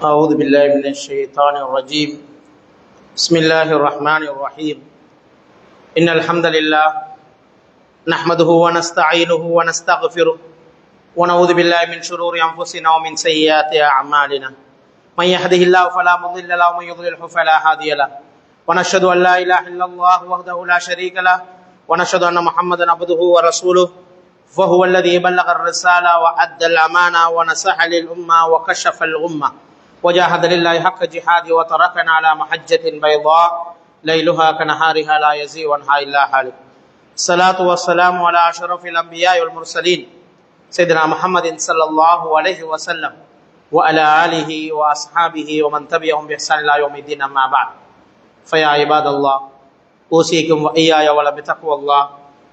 أعوذ بالله من الشيطان الرجيم. بسم الله الرحمن الرحيم. إن الحمد لله نحمده ونستعينه ونستغفره ونعوذ بالله من شرور أنفسنا ومن سيئات أعمالنا. من يهده الله فلا مضل له ومن يضلله فلا هادي له. ونشهد أن لا إله إلا الله وحده لا شريك له ونشهد أن محمدا عبده ورسوله فهو الذي بلغ الرسالة وأدى الأمانة ونصح للأمة وكشف الغمة وجاهد لله حق جهاده وتركنا على محجة بيضاء ليلها كنهارها لا يزيغ عنها إلا هالك. الصلاة والسلام على أشرف الأنبياء والمرسلين سيدنا محمد صلى الله عليه وسلم وعلى آله وأصحابه ومن تبعهم بإحسان إلى يوم الدين. أما بعد فيا عباد الله أوصيكم وإياي بتقوى الله.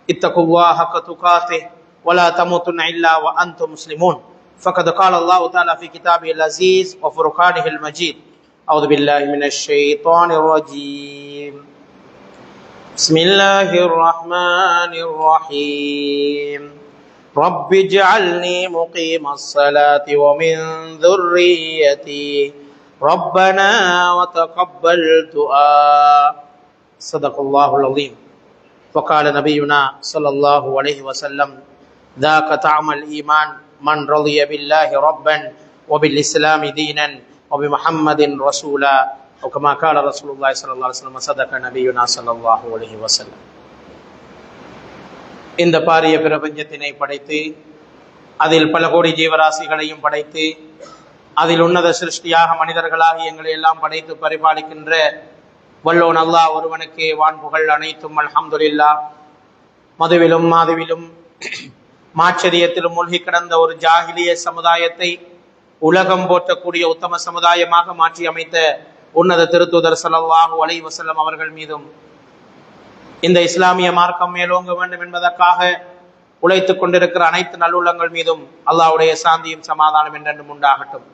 اتقوا الله حق تقاته ولا تموتن إلا وأنتم مسلمون. فقد قال الله تعالى في كتابه العزيز وفرقانه المجيد. أعوذ بالله من الشيطان الرجيم. بسم الله الرحمن الرحيم. رب اجعلني مقيم الصلاة ومن ذريتي ربنا وتقبل دعاء. صدق الله العظيم. وقال نبينا صلى الله عليه وسلم ذاك طعم الإيمان من رضي بالله ربا وبالإسلام دينا وبمحمد رسولا وكما قال رسول الله صلى الله عليه وسلم صدق نبينا صلى الله عليه وسلم. இந்த பாரிய பிரபஞ்சத்தினை படைத்து அதில் பல கோடி ஜீவராசிகளையும் படைத்து அதில் உன்னத சிருஷ்டியாக மனிதர்களாக எங்களை எல்லாம் படைத்து பரிபாலிக்கின்ற வல்லோன் அல்லாஹ் ஒருவனுக்கே வான்புகள் அனைத்தும் அல்ஹம்துலில்லாஹ். மதுவிலும் மாதுவிலும் மாச்சரியத்திலும் மூழ்கி கிடந்த ஒரு ஜாகிலிய சமுதாயத்தை உலகம் போற்றக்கூடிய உத்தம சமுதாயமாக மாற்றி அமைத்த உன்னத திருத்தூதர் ஸல்லல்லாஹு அலைஹி வஸல்லம் அவர்கள் மீதும் இந்த இஸ்லாமிய மார்க்கம் மேலோங்க வேண்டும் என்பதற்காக உழைத்துக் கொண்டிருக்கிற அனைத்து நல்லுள்ளங்கள் மீதும் அல்லாஹ்வுடைய சாந்தியும் சமாதானம் என்றென்றும் உண்டாகட்டும்.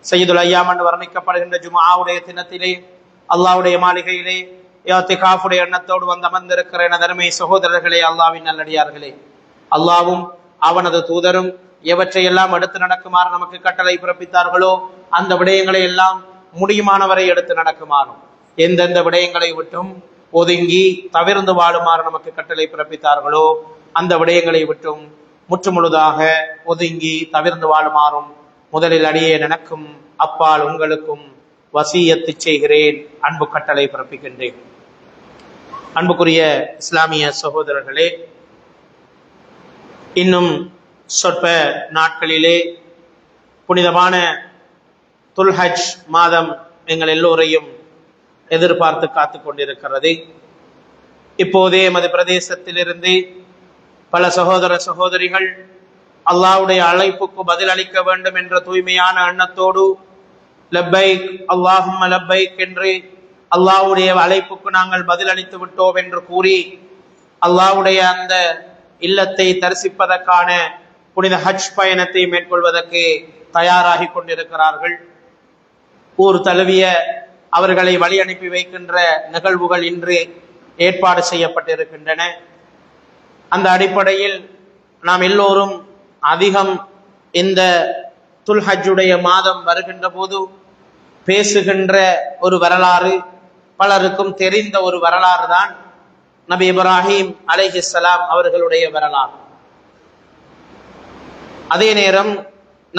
சய்யிதுல் அய்யாம் என்று வர்ணிக்கப்படுகின்ற ஜும்ஆவுடைய தினத்திலே அல்லாஹ்வுடைய மாளிகையிலே இஅ்திகாஃபுடைய எண்ணத்தோடு வந்து அமர்ந்திருக்கிற எனது அருமை சகோதரர்களே, அல்லாஹ்வின் நல்லடியார்களே, அல்லாஹ்வும் அவனது தூதரும் எவற்றையெல்லாம் எடுத்து நடக்குமாறு நமக்கு கட்டளை பிறப்பித்தார்களோ அந்த விடயங்களை எல்லாம் முடியுமானவரை எடுத்து நடக்குமாறும் எந்தெந்த விடயங்களை விட்டும் ஒதுங்கி தவிர்ந்து வாழுமாறு நமக்கு கட்டளை பிறப்பித்தார்களோ அந்த விடயங்களை விட்டும் முற்றுமுழுதாக ஒதுங்கி தவிர்ந்து வாழுமாறும் முதலில் அடியே எனக்கும் அப்பால் உங்களுக்கும் வசியத்து செய்கிறேன், அன்பு கட்டளை பிறப்பிக்கின்றேன். அன்புக்குரிய இஸ்லாமிய சகோதரர்களே, இன்னும் சொற்ப நாட்களிலே புனிதமான துல்ஹஜ் மாதம் எங்கள் எல்லோரையும் எதிர்பார்த்து காத்து கொண்டிருக்கிறது. இப்போதே எமது பிரதேசத்திலிருந்து பல சகோதர சகோதரிகள் அல்லாஹ்வுடைய அழைப்புக்கு பதில் அளிக்க வேண்டும் என்ற தூய்மையான எண்ணத்தோடு லப்பைக் அல்லாஹும்ம லப்பைக் என்று அல்லாஹ்வுடைய அழைப்புக்கு நாங்கள் பதில் அளித்து விட்டோம் என்று கூறி அல்லாஹ்வுடைய அந்த இல்லத்தை தரிசிப்பதற்கான புனித ஹஜ் பயணத்தை மேற்கொள்வதற்கு தயாராகி கொண்டிருக்கிறார்கள். ஊர் தழுவிய அவர்களை வழி அனுப்பி வைக்கின்ற நிகழ்வுகள் இன்று ஏற்பாடு செய்யப்பட்டிருக்கின்றன. அந்த அடிப்படையில் நாம் எல்லோரும் அதிகம் இந்த துல்ஹஜ்ஜுடைய மாதம் வருகின்ற போது பேசுகின்ற ஒரு வரலாறு, பலருக்கும் தெரிந்த ஒரு வரலாறு தான் நபி இப்ராஹிம் அலைஹிஸ்ஸலாம் அவர்களுடைய வரலாறு. அதே நேரம்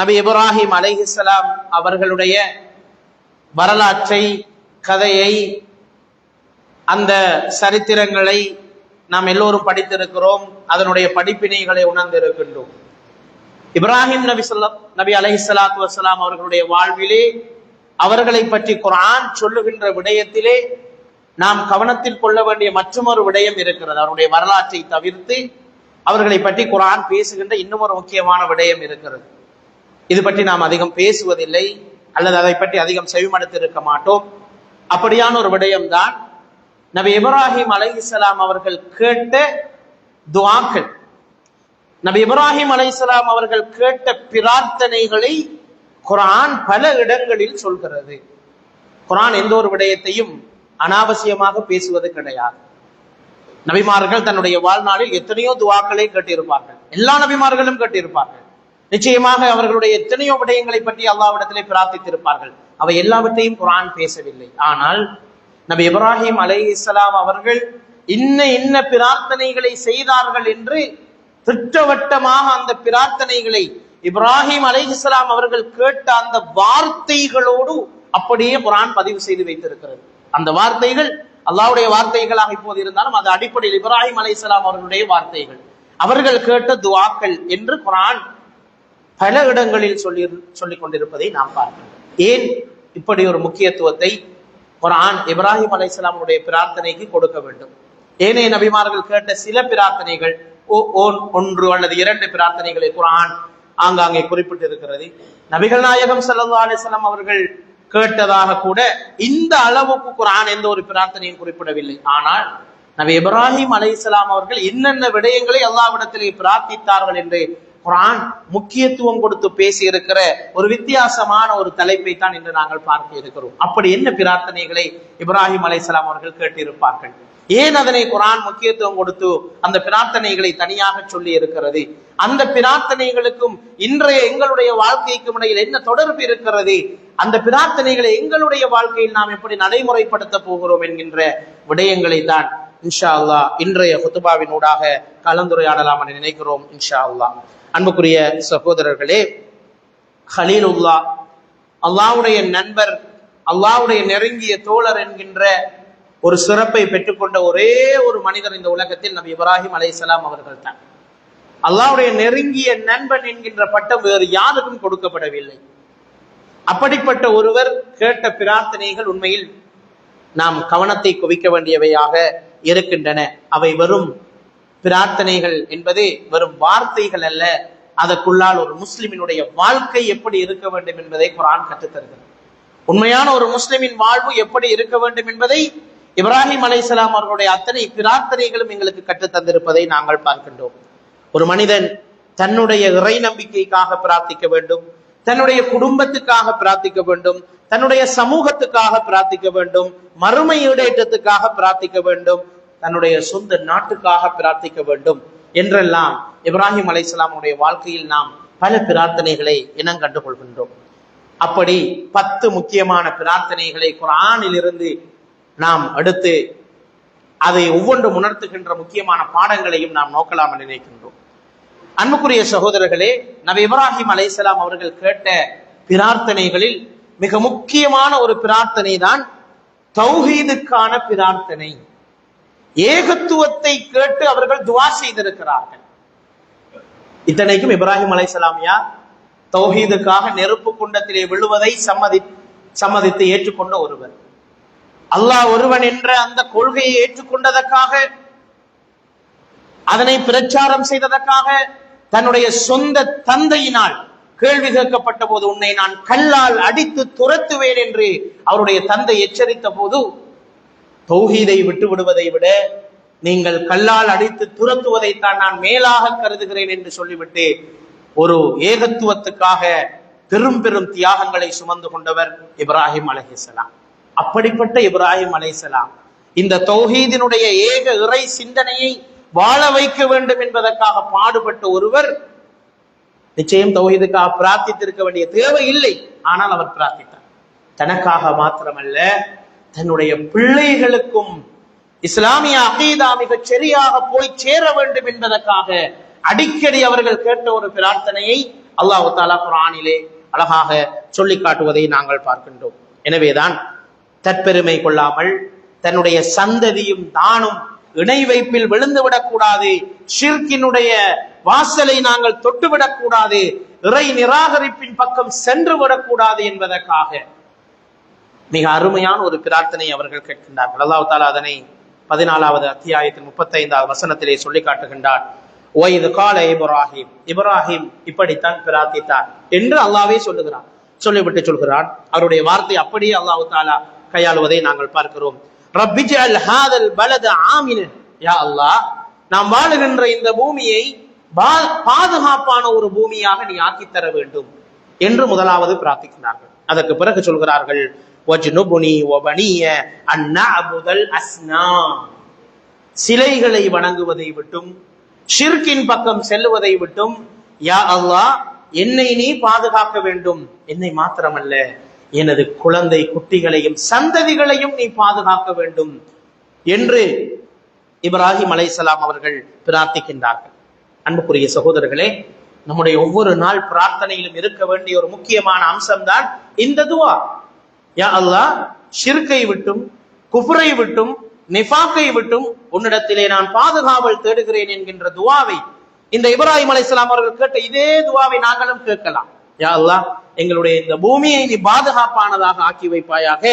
நபி இப்ராஹிம் அலைஹிஸ்ஸலாம் அவர்களுடைய வரலாற்றை, கதையை, அந்த சரித்திரங்களை நாம் எல்லோரும் படித்திருக்கிறோம். அதனுடைய படிப்பினைகளை உணர்ந்திருக்கின்றோம். இப்ராஹிம் நபி அலைஹிஸ்ஸலாத்து வஸ்ஸலாம் அவர்களுடைய வாழ்விலே அவர்களை பற்றி குர்ஆன் சொல்லுகின்ற விடயத்திலே நாம் கவனத்தில் கொள்ள வேண்டிய மற்றொரு விடயம் இருக்கிறது. அவருடைய வரலாற்றை தவிர்த்து அவர்களை பற்றி குர்ஆன் பேசுகின்ற இன்னும் ஒரு முக்கியமான விடயம் இருக்கிறது. இது பற்றி நாம் அதிகம் பேசுவதில்லை அல்லது அதை பற்றி அதிகம் செவிமடுத்து இருக்க மாட்டோம். அப்படியான ஒரு விடயம்தான் நபி இப்ராஹிம் அலைஹிஸ்ஸலாம் அவர்கள் கேட்ட துஆக்கள். நபி இப்ராஹிம் அலைஹிஸ்ஸலாம் அவர்கள் கேட்ட பிரார்த்தனைகளை குர்ஆன் பல இடங்களில் சொல்கிறது. குர்ஆன் எந்த ஒரு விடயத்தையும் அனாவசியமாக பேசுவது கிடையாது. நபிமார்கள் தன்னுடைய வாழ்நாளில் எத்தனையோ துஆக்களை கேட்டிருப்பார்கள். எல்லா நபிமார்களும் கேட்டிருப்பார்கள். நிச்சயமாக அவர்களுடைய எத்தனையோ விடயங்களை பற்றி அல்லாஹ்விடத்திலே பிரார்த்தித்திருப்பார்கள். அவை எல்லாவற்றையும் குர்ஆன் பேசவில்லை. ஆனால் நபி இப்ராஹிம் அலைஹிஸ்ஸலாம் அவர்கள் இன்ன பிரார்த்தனைகளை செய்தார்கள் என்று திட்டவட்டமாக அந்த பிரார்த்தனைகளை இப்ராஹிம் அலைஹிஸ்ஸலாம் அவர்கள் கேட்ட அந்த வார்த்தைகளோடு அப்படியே குர்ஆன் பதிவு செய்து வைத்திருக்கிறது. அந்த வார்த்தைகள் அல்லாஹ்வுடைய வார்த்தைகளாக இப்போது இருந்தாலும் அது அடிப்படையில் இப்ராஹிம் அலைஹிஸ்ஸலாம் அவர்களுடைய வார்த்தைகள், அவர்கள் கேட்ட துஆக்கள் என்று குர்ஆன் பல இடங்களில் சொல்லிக் கொண்டிருப்பதை நாம் பார்க்கிறோம். ஏன் இப்படி ஒரு முக்கியத்துவத்தை குர்ஆன் இப்ராஹிம் அலைஹிஸ்ஸலாமுடைய பிரார்த்தனைக்கு கொடுக்க வேண்டும்? ஏனைய நபிமார்கள் கேட்ட சில பிரார்த்தனைகள், ஒன்று அல்லது இரண்டு பிரார்த்தனைகளை குர்ஆன் ஆங்காங்கே குறிப்பிட்டிருக்கிறது. நபிகள் நாயகம் ஸல்லல்லாஹு அலைஹி வஸல்லம் அவர்கள் கேட்டதாக கூட இந்த அளவுக்கு குர்ஆன் எந்த ஒரு பிரார்த்தனையும் குறிப்பிடவில்லை. ஆனால் நபி இப்ராஹிம் அலைஹிஸ்ஸலாம் அவர்கள் என்னென்ன விடயங்களை அல்லாஹ்விடத்திலே பிரார்த்தித்தார்கள் என்று குர்ஆன் முக்கியத்துவம் கொடுத்து பேசி இருக்கிற ஒரு வித்தியாசமான ஒரு தலைப்பை தான் இன்று நாங்கள் பார்க்க இருக்கிறோம். அப்படி என்ன பிரார்த்தனைகளை இப்ராஹிம் அலைஹிஸ்ஸலாம் அவர்கள் கேட்டிருப்பார்கள்? ஏன் அதனை குர்ஆன் முக்கியத்துவம் கொடுத்து அந்த பிரார்த்தனைகளை தனியாக சொல்லி இருக்கிறது? அந்த பிரார்த்தனைகளுக்கும் இன்றைய எங்களுடைய வாழ்க்கைக்கும் இடையில் என்ன தொடர்பு இருக்கிறது? அந்த பிரார்த்தனைகளை எங்களுடைய வாழ்க்கையில் நாம் எப்படி நடைமுறைப்படுத்த போகிறோம் என்கின்ற விடயங்களை தான் இன்ஷா அல்லாஹ் இன்றைய குத்துபாவினூடாக கலந்துரையாடலாம் என்று நினைக்கிறோம். இன்ஷா அல்லாஹ். அன்புக்குரிய சகோதரர்களே, கலீலுல்லாஹ், அல்லாஹ்வுடைய நண்பர், அல்லாஹ்வுடைய நெருங்கிய தோழர் என்கின்ற ஒரு சிறப்பை பெற்றுக்கொண்ட ஒரே ஒரு மனிதர் இந்த உலகத்தில் நபி இப்ராஹிம் அலைஹிஸ்ஸலாம் அவர்கள் தான். அல்லாஹ்வுடைய நெருங்கிய நண்பன் என்கின்ற பட்டம் வேறு யாருக்கும் கொடுக்கப்படவில்லை. அப்படிப்பட்ட ஒருவர் கேட்ட பிரார்த்தனைகள் உண்மையில் நாம் கவனத்தை குவிக்க வேண்டியவையாக இருக்கின்றன. அவை வெறும் பிரார்த்தனைகள் என்பது வெறும் வார்த்தைகள் அல்ல, அதற்குள்ளால் ஒரு முஸ்லிமினுடைய வாழ்க்கை எப்படி இருக்க வேண்டும் என்பதை குர்ஆன் கற்றுத்தருகிறது. உண்மையான ஒரு முஸ்லிமின் வாழ்வு எப்படி இருக்க வேண்டும் என்பதை இப்ராஹிம் அலைஹிஸ்ஸலாம் அவர்களுடைய அத்தனை பிரார்த்தனைகளும் எங்களுக்கு கற்றுத் தந்திருப்பதை நாங்கள் பார்க்கின்றோம். ஒரு மனிதன் தன்னுடைய இறை நம்பிக்கைக்காக பிரார்த்திக்க வேண்டும், தன்னுடைய குடும்பத்துக்காக பிரார்த்திக்க வேண்டும், தன்னுடைய சமூகத்துக்காக பிரார்த்திக்க வேண்டும், மறுமை ஈடேற்றத்துக்காக பிரார்த்திக்க வேண்டும், தன்னுடைய சொந்த நாட்டுக்காக பிரார்த்திக்க வேண்டும் என்றெல்லாம் இப்ராஹிம் அலைஹிஸ்ஸலாமுடைய வாழ்க்கையில் நாம் பல பிரார்த்தனைகளை இனம் கண்டுகொள்கின்றோம். அப்படி 10 முக்கியமான பிரார்த்தனைகளை குர்ஆனில் இருந்து நாம் அடுத்து அதை ஒவ்வொன்றும் உணர்த்துகின்ற முக்கியமான பாடங்களையும் நாம் நோக்கலாம் என்று நினைக்கின்றோம். அன்புக்குரிய சகோதரர்களே, நபி இப்ராஹிம் அலைஹிஸ்ஸலாம் அவர்கள் கேட்ட பிரார்த்தனைகளில் மிக முக்கியமான ஒரு பிரார்த்தனை தான் தௌஹீதுக்கான பிரார்த்தனை. ஏகத்துவத்தை கேட்டு அவர்கள் துஆ செய்திருக்கிறார்கள். இத்தனைக்கும் இப்ராஹிம் அலைஹிஸ்ஸலாம் யார்? தௌஹீதுக்காக நெருப்பு குண்டத்திலே விழுவதை சம்மதித்து ஏற்றுக்கொண்ட ஒருவர். அல்லாஹ் ஒருவன் என்ற அந்த கொள்கையை ஏற்றுக்கொண்டதற்காக, அதனை பிரச்சாரம் செய்ததற்காக தன்னுடைய சொந்த தந்தையினால் கேள்வி கேட்கப்பட்ட போது, உன்னை நான் கல்லால் அடித்து துரத்துவேன் என்று அவருடைய தந்தை எச்சரித்த போது, தௌஹீதை விட்டு விடுவதை விட நீங்கள் கல்லால் அடித்து துரத்துவதைத்தான் நான் மேலாக கருதுகிறேன் என்று சொல்லிவிட்டு ஒரு ஏகத்துவத்துக்காக பெரும் பெரும் தியாகங்களை சுமந்து கொண்டவர் இப்ராஹிம் அலைஹிஸ்ஸலாம். அப்படிப்பட்ட இப்ராஹிம் அலைஹிஸ்ஸலாம் இந்த தௌஹீதினுடைய ஏக இறை சிந்தனையை வாழ வைக்க வேண்டும் என்பதற்காக பாடுபட்ட ஒருவர். நிச்சயம் தௌஹீதுக்காக பிரார்த்தித்திருக்க வேண்டிய தேவை இல்லை, ஆனால் அவர் பிரார்த்தித்தார். தனக்காக மாத்திரமல்ல, தன்னுடைய பிள்ளைகளுக்கும் இஸ்லாமிய அகீதா மிகச் சரியாக போய் சேர வேண்டும் என்பதற்காக அடிக்கடி அவர்கள் கேட்ட ஒரு பிரார்த்தனையை அல்லாஹ் தஆலா குர்ஆனிலே அழகாக சொல்லி காட்டுவதை நாங்கள் பார்க்கின்றோம். எனவேதான் தற்பெருமை கொள்ளாமல் தன்னுடைய சந்ததியும் தானும் இணை வைப்பில் விழுந்துவிடக் கூடாது, ஷிர்கினுடைய வாசலை நாங்கள் தொட்டுவிடக் கூடாது, இறை நிராகரிப்பின் பக்கம் சென்று விடக்கூடாது என்பதற்காக மிக அருமையான ஒரு பிரார்த்தனை அவர்கள் கேட்கின்றார்கள். அல்லாஹ் தஆலா அதனை 14வது அத்தியாயத்தின் 35வது வசனத்திலே சொல்லி காட்டுகின்றார். ஒய்து கால இப்ராஹிம் இப்படித்தான் பிரார்த்தித்தார் என்று அல்லாஹ்வே சொல்லுகிறார். சொல்லிவிட்டு சொல்கிறான், அவருடைய வார்த்தை அப்படியே அல்லாஹ் தஆலா கையாளுவதை நாங்கள் பார்க்கிறோம். ரப்பிஜ்அல் ஹாதல் பலத ஆமினன், யா அல்லாஹ், நாம் வாழுகின்ற இந்த பூமியை பாதுகாப்பான ஒரு பூமியாக நீ ஆக்கித்தர வேண்டும் என்று முதலாவது பிரார்த்திக்கிறார்கள். அதற்கு பிறகு சொல்கிறார்கள், வஜ்னுபுனி வபனிய அன் நஅபுதல் அஸ்னாம், சிலைகளை வணங்குவதை விட்டும் ஷிர்கின் பக்கம் செல்லுவதை விட்டும் யா அல்லாஹ் என்னை நீ பாதுகாக்க வேண்டும், என்னை மாத்திரமல்ல எனது குழந்தை குட்டிகளையும் சந்ததிகளையும் நீ பாதுகாக்க வேண்டும் என்று இப்ராஹிம் அலைஹிஸ்ஸலாம் அவர்கள் பிரார்த்திக்கின்றார்கள். அன்புக்குரிய சகோதரர்களே, நம்முடைய ஒவ்வொரு நாள் பிரார்த்தனையிலும் இருக்க வேண்டிய ஒரு முக்கியமான அம்சம்தான் இந்த துவா. யா அல்லாஹ், ஷிர்கை விட்டும் குஃப்ரை விட்டும் நிஃபாக்கை விட்டும் உன்னிடத்திலே நான் பாதுகாவல் தேடுகிறேன் என்கின்ற துவாவை இந்த இப்ராஹிம் அலைஹிஸ்ஸலாம் அவர்கள் கேட்ட இதே துவாவை நாங்களும் கேட்கலாம். யா அல்லாஹ், எங்களுடைய இந்த பூமியை நீ பாதுகாப்பானதாக ஆக்கி வைப்பாயாக,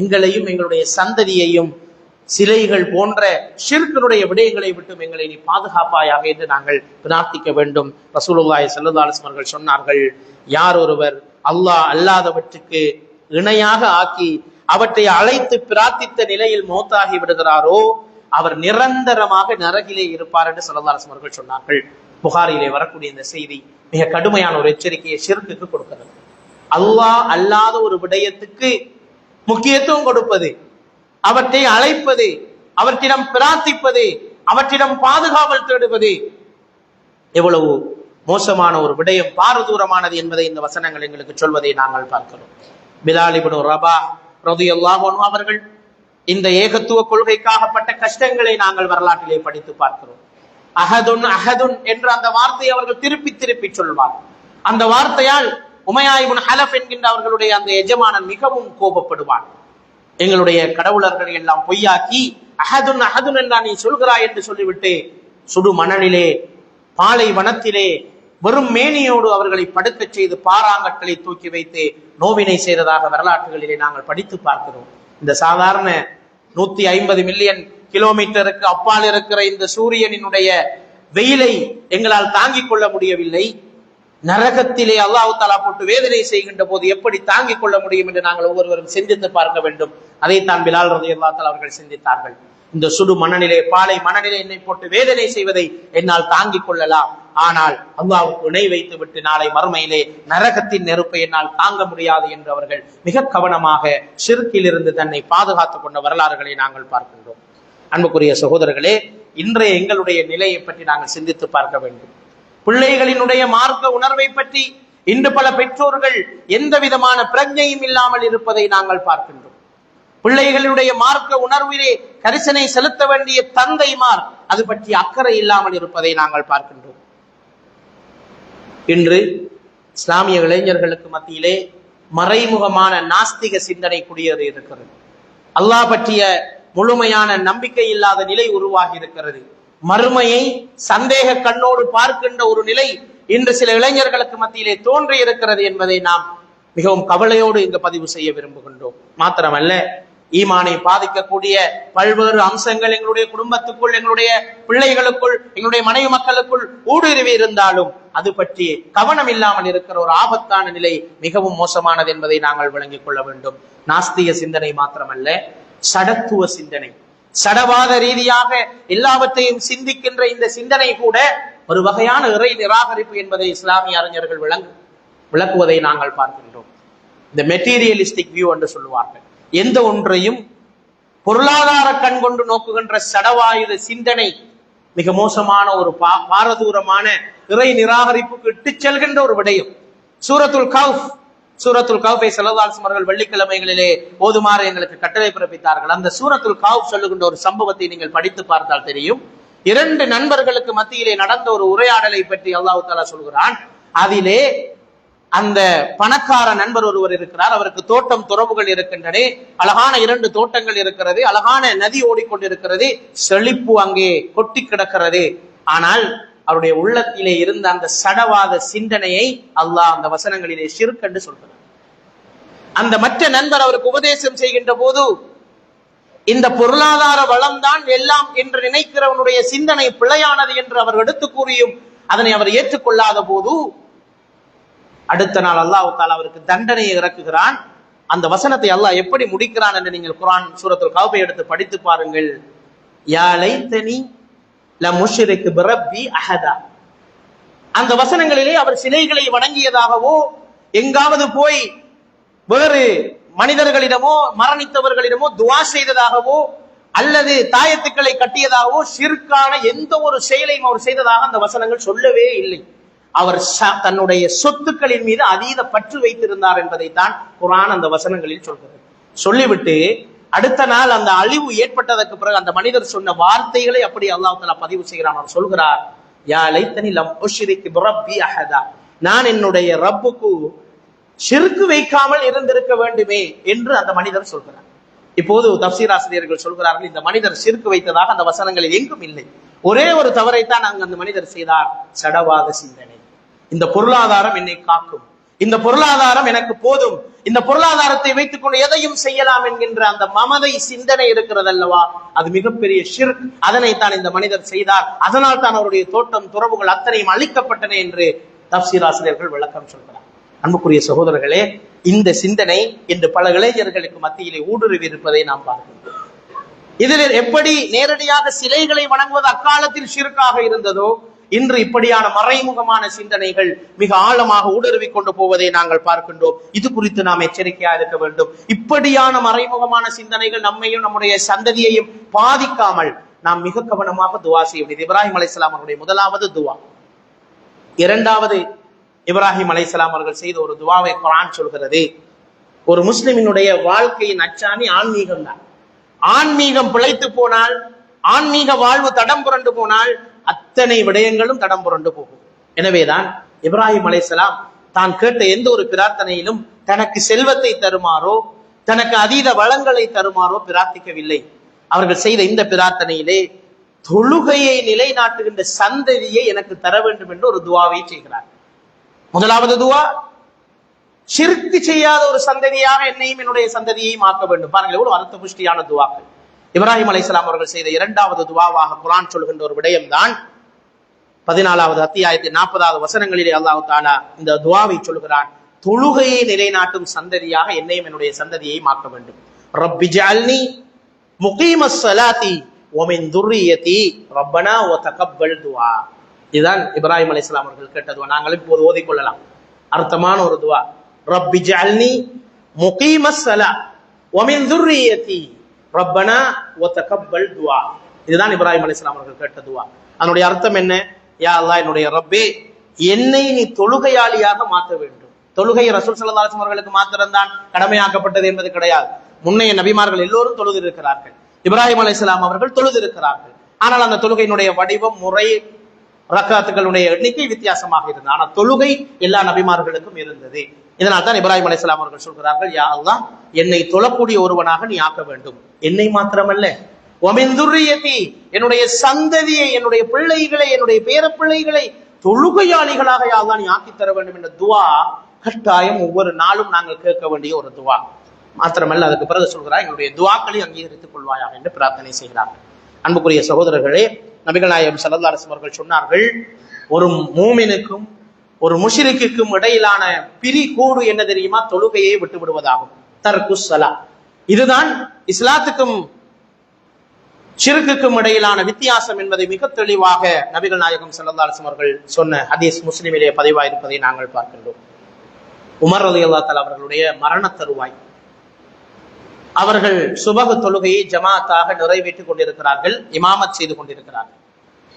எங்களையும் எங்களுடைய சந்ததியையும் சிலைகள் போன்ற ஷிர்கினுடைய விடயங்களை விட்டும் எங்களை நீ பாதுகாப்பாயாக என்று நாங்கள் பிரார்த்திக்க வேண்டும். ரசூலுல்லாஹி ஸல்லல்லாஹு அலைஹி வஸல்லம் அவர்கள் சொன்னார்கள், யார் ஒருவர் அல்லாஹ் அல்லாதவற்றுக்கு இணையாக ஆக்கி அவற்றை அழைத்து பிரார்த்தித்த நிலையில் மௌத்தாகி விடுகிறாரோ அவர் நிரந்தரமாக நரகிலே இருப்பார் என்று ஸல்லல்லாஹு அலைஹி வஸல்லம் அவர்கள் சொன்னார்கள். புகாரிலே வரக்கூடிய இந்த செய்தி மிக கடுமையான ஒரு எச்சரிக்கையை ஷிர்க்குக்கு கொடுக்கிறது. அல்லாஹ் அல்லாத ஒரு விடயத்துக்கு முக்கியத்துவம் கொடுப்பது, அவற்றை அழைப்பது, அவற்றிடம் பிரார்த்திப்பது, அவற்றிடம் பாதுகாவல் தேடுவது எவ்வளவு மோசமான ஒரு விடயம், பாரதூரமானது என்பதை இந்த வசனங்கள் எங்களுக்கு சொல்வதை நாங்கள் பார்க்கிறோம். பிலால் இப்னு ரபாஹ் ரலியல்லாஹு அன்ஹு அவர்கள் இந்த ஏகத்துவ கொள்கைக்காகப்பட்ட கஷ்டங்களை நாங்கள் வரலாற்றிலே படித்து பார்க்கிறோம். அஹதுன் அஹதுன் என்ற அந்த வார்த்தையை அவர்கள் திருப்பி திருப்பி சொல்வார். அந்த வார்த்தையால் உமையா இப்னு ஹலஃப் என்கின்ற அவர்களுடைய அந்த எஜமானன் மிகவும் கோபப்படுவான். எங்களுடைய கடவுளர்களை எல்லாம் பொய்யாக்கி அஹதுன் அஹதுன் என்றா நீ சொல்கிறாய் என்று சொல்லிவிட்டு சுடு மணலிலே பாலை வனத்திலே வெறும் மேனியோடு அவர்களை படுக்கச் செய்து பாறாங்கற்களை தூக்கி வைத்து நோவினை செய்ததாக வரலாற்றுகளிலே நாங்கள் படித்து பார்க்கிறோம். இந்த சாதாரண 150 மில்லியன் கிலோமீட்டருக்கு அப்பால் இருக்கிற இந்த சூரியனினுடைய வெயிலை எங்களால் தாங்கிக் கொள்ள முடியவில்லை. நரகத்திலே அல்லாஹ் தஆலா போட்டு வேதனை செய்கின்ற போது எப்படி தாங்கிக் கொள்ள முடியும் என்று நாங்கள் ஒவ்வொருவரும் சிந்தித்து பார்க்க வேண்டும். அதைத்தான் பிலால் ரலியல்லாஹு தஆலா அவர்கள் சிந்தித்தார்கள். இந்த சுடு மணலிலே பாலை மணலிலே என்னை போட்டு வேதனை செய்வதை என்னால் தாங்கிக் கொள்ளலாம், ஆனால் அல்லாஹ்வுக்கு இணை வைத்து விட்டு நாளை மறுமையிலே நரகத்தின் நெருப்பை என்னால் தாங்க முடியாது என்று அவர்கள் மிக கவனமாக ஷிர்கில் இருந்து தன்னை பாதுகாத்துக் கொண்ட வரலாறுகளை நாங்கள் பார்க்கின்றோம். அன்புக்குரிய சகோதரர்களே, இன்றைய எங்களுடைய நிலையை பற்றி நாங்கள் சிந்தித்து பார்க்க வேண்டும். பிள்ளைகளினுடைய மார்க்க உணர்வை பற்றி இன்று பல பெற்றோர்கள் எந்த விதமான பிரஜையும் இல்லாமல் இருப்பதை நாங்கள் பார்க்கின்றோம். பிள்ளைகளுடைய மார்க்க உணர்விலே கரிசனை செலுத்த வேண்டிய தந்தைமார் அது பற்றி அக்கறை இல்லாமல் இருப்பதை நாங்கள் பார்க்கின்றோம். இன்று இஸ்லாமிய இளைஞர்களுக்கு மத்தியிலே மறைமுகமான நாஸ்திக சிந்தனை குடியேறி இருக்கிறது. அல்லாஹ் பற்றிய முழுமையான நம்பிக்கை இல்லாத நிலை உருவாகி இருக்கிறது. மறுமையை சந்தேக கண்ணோடு பார்க்கின்ற ஒரு நிலை இன்று சில இளைஞர்களுக்கு மத்தியிலே தோன்றி இருக்கிறது என்பதை நாம் மிகவும் கவலையோடு இங்கு பதிவு செய்ய விரும்புகின்றோம். மாத்திரமல்ல, ஈமானை பாதிக்கக்கூடிய பல்வேறு அம்சங்கள் எங்களுடைய குடும்பத்துக்குள், எங்களுடைய பிள்ளைகளுக்குள், எங்களுடைய மனைவி மக்களுக்குள் ஊடுருவி இருந்தாலும் அது பற்றி கவனம் இல்லாமல் இருக்கிற ஒரு ஆபத்தான நிலை மிகவும் மோசமானது என்பதை நாங்கள் விளங்கிக் கொள்ள வேண்டும். நாஸ்திக சிந்தனை மாத்திரமல்ல, சடத்துவ சிந்தனை, சடவாத ரீதியாக எல்லாவற்றையும் சிந்திக்கின்ற இந்த சிந்தனை கூட ஒரு வகையான இறை நிராகரிப்பு என்பதை இஸ்லாமிய அறிஞர்கள் விளக்குவதை நாங்கள் பார்க்கின்றோம். இந்த மெட்டீரியலிஸ்டிக் வியூ என்று சொல்லுவார்கள். எந்த ஒன்றையும் பொருளாதார கண் கொண்டு நோக்குகின்ற சடவாயுத சிந்தனை மிக மோசமான ஒரு பாரதூரமான இறை நிராகரிப்புக்கு இட்டு செல்கின்ற ஒரு விடயம். சூரத்துல் கஹ்ஃபை ஸல்லல்லாஹு அலைஹி வஸல்லம் அவர்கள் வெள்ளிக்கிழமைகளிலே ஓதுமாறு எங்களுக்கு கட்டளை பிறப்பித்தார்கள். அந்த சூரத்துல் கஹ்ஃப் சொல்லுகின்ற ஒரு சம்பவத்தை நீங்கள் படித்து பார்த்தால் தெரியும். 2 நண்பர்களுக்கு மத்தியிலே நடந்த ஒரு உரையாடலை பற்றி அல்லாஹ் தஆலா சொல்கிறான். அதிலே அந்த பணக்கார நண்பர் ஒருவர் இருக்கிறார். அவருக்கு தோட்டம் துறவுகள் இருக்கின்றன. அழகான 2 தோட்டங்கள் இருக்கிறது. அழகான நதி ஓடிக்கொண்டிருக்கிறது. செழிப்பு அங்கே கொட்டி கிடக்கிறது. ஆனால் அவருடைய உள்ளத்திலே இருந்த அந்த சடவாத சிந்தனையை அல்லாஹ் அந்த வசனங்களிலே ஷிர்க் என்று சொல்கிறார். அந்த மற்ற நண்பர் அவருக்கு உபதேசம் செய்கின்ற போது, இந்த பொருளாதார வளம் தான் எல்லாம் என்று நினைக்கிறவனுடைய சிந்தனை பிழையானது என்று அவர் எடுத்து கூறியும் அதனை அவர் ஏற்றுக்கொள்ளாத போது அடுத்த நாள் அல்லாஹ் தஆலா அவருக்கு தண்டனையை இறக்குகிறான். அந்த வசனத்தை அல்லாஹ் எப்படி முடிக்கிறான் என்று நீங்கள் குர்ஆன் சூரத்துல் கஹ்ஃபை எடுத்து படித்து பாருங்கள். யா லைத்தனி லமுஷ்ரிக் பிரப்பி அஹதா. அந்த வசனங்களிலே அவர் சிலைகளை வணங்கியதாகவோ, எங்காவது போய் வேறு மனிதர்களிடமோ மரணித்தவர்களிடமோ துஆ செய்ததாகவோ அல்லது தாயத்துக்களை கட்டியதாகவோ ஷிர்கான எந்த ஒரு செயலையும் அவர் செய்ததாக அந்த வசனங்கள் சொல்லவே இல்லை. அவர் தன்னுடைய சொத்துக்களின் மீது அதீத பற்று வைத்திருந்தார் என்பதைத்தான் குர்ஆன் அந்த வசனங்களில் சொல்கிறது. சொல்லிவிட்டு அடுத்த நாள் அந்த அழிவு ஏற்பட்டதற்கு பிறகு அந்த மனிதர் சொன்ன வார்த்தைகளை அப்படி அல்லாஹ் தஆலா பதிவு செய்கிறான். அவர் சொல்கிறார், யா லைத்தனி லம் உஷ்ரிக் பிரப்பி அஹதா, நான் என்னுடைய ரப்புக்கு ஷிர்க் வைக்காமல் இருந்திருக்க வேண்டுமே என்று அந்த மனிதர் சொல்கிறார். இப்போது தஃப்சீர் ஆசிரியர்கள் சொல்கிறார்கள், இந்த மனிதர் ஷிர்க் வைத்ததாக அந்த வசனங்களில் எங்கும் இல்லை. ஒரே ஒரு தவறைத்தான் அங்கு அந்த மனிதர் செய்தார், சடவாத சிந்தனை. இந்த பொருளாதாரம் என்னை காக்கும், இந்த பொருளாதாரம் எனக்கு போதும், இந்த பொருளாதாரத்தை வைத்துக் கொண்டு எதையும் செய்யலாம் என்கின்ற அந்த மமதை சிந்தனை இருக்கிறது அல்லவா, அது மிகப்பெரிய ஷிர்க். அதனைத்தான் இந்த மனிதர் செய்தார். அதனால் தான் அவருடைய தோட்டம் துறவுகள் அத்தனையும் அழிக்கப்பட்டன என்று தஃப்சீர் ஆசிரியர்கள் விளக்கம் சொல்கிறார். அன்புக்குரிய சகோதரர்களே, இந்த சிந்தனை இன்று பல இளைஞர்களுக்கு மத்தியிலே ஊடுருவி இருப்பதை நாம் பார்க்கிறோம். இதில் எப்படி நேரடியாக சிலைகளை வணங்குவது அக்காலத்தில் ஷிர்காக இருந்ததோ, இன்று இப்படியான மறைமுகமான சிந்தனைகள் மிக ஆழமாக ஊடுருவி கொண்டு போவதை நாங்கள் பார்க்கின்றோம். இது குறித்து நாம் எச்சரிக்கையா இருக்க வேண்டும். இப்படியான மறைமுகமான சிந்தனைகள் நம்மையும் நம்முடைய சந்ததியையும் பாதிக்காமல் நாம் மிக கவனமாக துவா செய்ய வேண்டியது. இப்ராஹிம் அலைஹிஸ்ஸலாம் அவருடைய முதலாவது துவா. இரண்டாவது, இப்ராஹிம் அலைஹிஸ்ஸலாம் அவர்கள் செய்த ஒரு துவாவை குர்ஆன் சொல்கிறது. ஒரு முஸ்லிமினுடைய வாழ்க்கையின் அச்சாணி ஆன்மீகம் தான். ஆன்மீகம் பிழைத்து போனால், ஆன்மீக வாழ்வு தடம் புரண்டு போனால் அத்தனை விடயங்களும் தடம் புரண்டு போகும். எனவேதான் இப்ராஹிம் அலைஹிஸ்ஸலாம் தான் கேட்ட எந்த ஒரு பிரார்த்தனையிலும் தனக்கு செல்வத்தை தருமாறோ, தனக்கு அதீத வளங்களை தருமாறோ பிரார்த்திக்கவில்லை. அவர்கள் செய்த இந்த பிரார்த்தனையிலே தொழுகையை நிலைநாட்டுகின்ற சந்ததியை எனக்கு தர வேண்டும் என்று ஒரு துவாவை செய்கிறார். முதலாவது துவா, ஷிர்க் செய்யாத ஒரு சந்ததியாக என்னையும் என்னுடைய சந்ததியையும் ஆக்க வேண்டும். பாருங்கள், எவ்வளவு அர்த்த புஷ்டியான துவாக்கள். இப்ராஹிம் அலைஹிஸ்ஸலாம் அவர்கள் செய்த இரண்டாவது துவாவாக குர்ஆன் சொல்கின்ற ஒரு விடயம் தான் 14வது அத்தியாயத்தின் 40வது வசனங்களிலே அல்லாஹ் தஆலா இந்த துவாவை சொல்கிறான், தொழுகையை நிலைநாட்டும் சந்ததியாக என்னையும் என்னுடைய சந்ததியையும் ஆக்க வேண்டும். ரப்பி ஜஅல்னி முகீமஸ் ஸலாத்தி வ மின் துர்ரியதி ரப்பனா வ தகப்பல் துஆ. இதுதான் இப்ராஹிம் அலைஹிஸ்ஸலாம் அவர்கள் கேட்ட துவா. நாங்கள் இப்போது ஓதிக்கொள்ளலாம். அர்த்தமான ஒரு துவா. ரப்பி ஜஅல்னி முகீமஸ் ஸலாத் வ மின் துர்ரியதி ரப்பனா வ தகப்பல் துஆ. இதுதான் இப்ராஹிம் அலைஹிஸ்ஸலாம் அவர்கள் கேட்ட துவா. அதனுடைய அர்த்தம் என்ன? யா அல்லாஹ், என்னுடைய ரப்பே, என்னை நீ தொழுகையாளியாக மாற்ற வேண்டும். தொழுகை ரசூல் ஸல்லல்லாஹு அலைஹி வஸல்லம் அவர்களுக்கு மாத்திரம்தான் கடமையாக்கப்பட்டது என்பது கிடையாது. முன்னைய நபிமார்கள் எல்லோரும் தொழுது இருக்கிறார்கள். இப்ராஹிம் அலைஹிஸ்ஸலாம் அவர்கள் தொழுது இருக்கிறார்கள். ஆனால் அந்த தொழுகையினுடைய வடிவம், முறை, ரக்காத்துகளுடைய எண்ணிக்கை வித்தியாசமாக இருந்தது. ஆனால் தொழுகை எல்லா நபிமார்களுக்கும் இருந்தது. இதனால் தான் இப்ராஹிம் அலைஹிஸ்ஸலாம் அவர்கள் சொல்கிறார்கள், யா அல்லாஹ், என்னை தொழக்கூடிய ஒருவனாக நீ ஆக்க வேண்டும். என்னை மாத்திரமல்ல, என்னுடைய சந்ததியை, என்னுடைய பிள்ளைகளை, என்னுடைய பேரப்பிள்ளைகளை தொழுகையாளிகளாக யா அல்லாஹ் நீ ஆக்கி தர வேண்டும் என்ற துவா கட்டாயம் ஒவ்வொரு நாளும் நாங்கள் கேட்க வேண்டிய ஒரு துவா. மாத்திரமல்ல, அதுக்கு பிறகு சொல்கிறார், எங்களுடைய துவாக்களை அங்கீகரித்துக் கொள்வாயாக என்று பிரார்த்தனை செய்கிறார்கள். அன்புக்குரிய சகோதரர்களே, நபிகள் நாயகம் ஸல்லல்லாஹு அலைஹி வஸல்லம் அவர்கள் சொன்னார்கள், ஒரு மூமினுக்கும் ஒரு முஷ்ரிக்குக்கும் இடையிலான பிரிகூடு என்ன தெரியுமா? தொழுகையை விட்டு விடுவதாகும். தர்குஸ் ஸலாத். இதுதான் இஸ்லாத்துக்கும் ஷிர்க்குக்கும் இடையிலான வித்தியாசம் என்பதை மிக தெளிவாக நபிகள் நாயகம் ஸல்லல்லாஹு அலைஹி வஸல்லம் அவர்கள் சொன்ன ஹதீஸ் முஸ்லிமிலே பதிவாயிருப்பதை நாங்கள் பார்க்கின்றோம். உமர் ரலியல்லாஹு தஆலா அவர்களுடைய மரண தருவாய், அவர்கள் சுபஹ் தொழுகையை ஜமாத்தாக நிறைவேற்றிக் கொண்டிருக்கிறார்கள், இமாமத் செய்து கொண்டிருக்கிறார்கள்.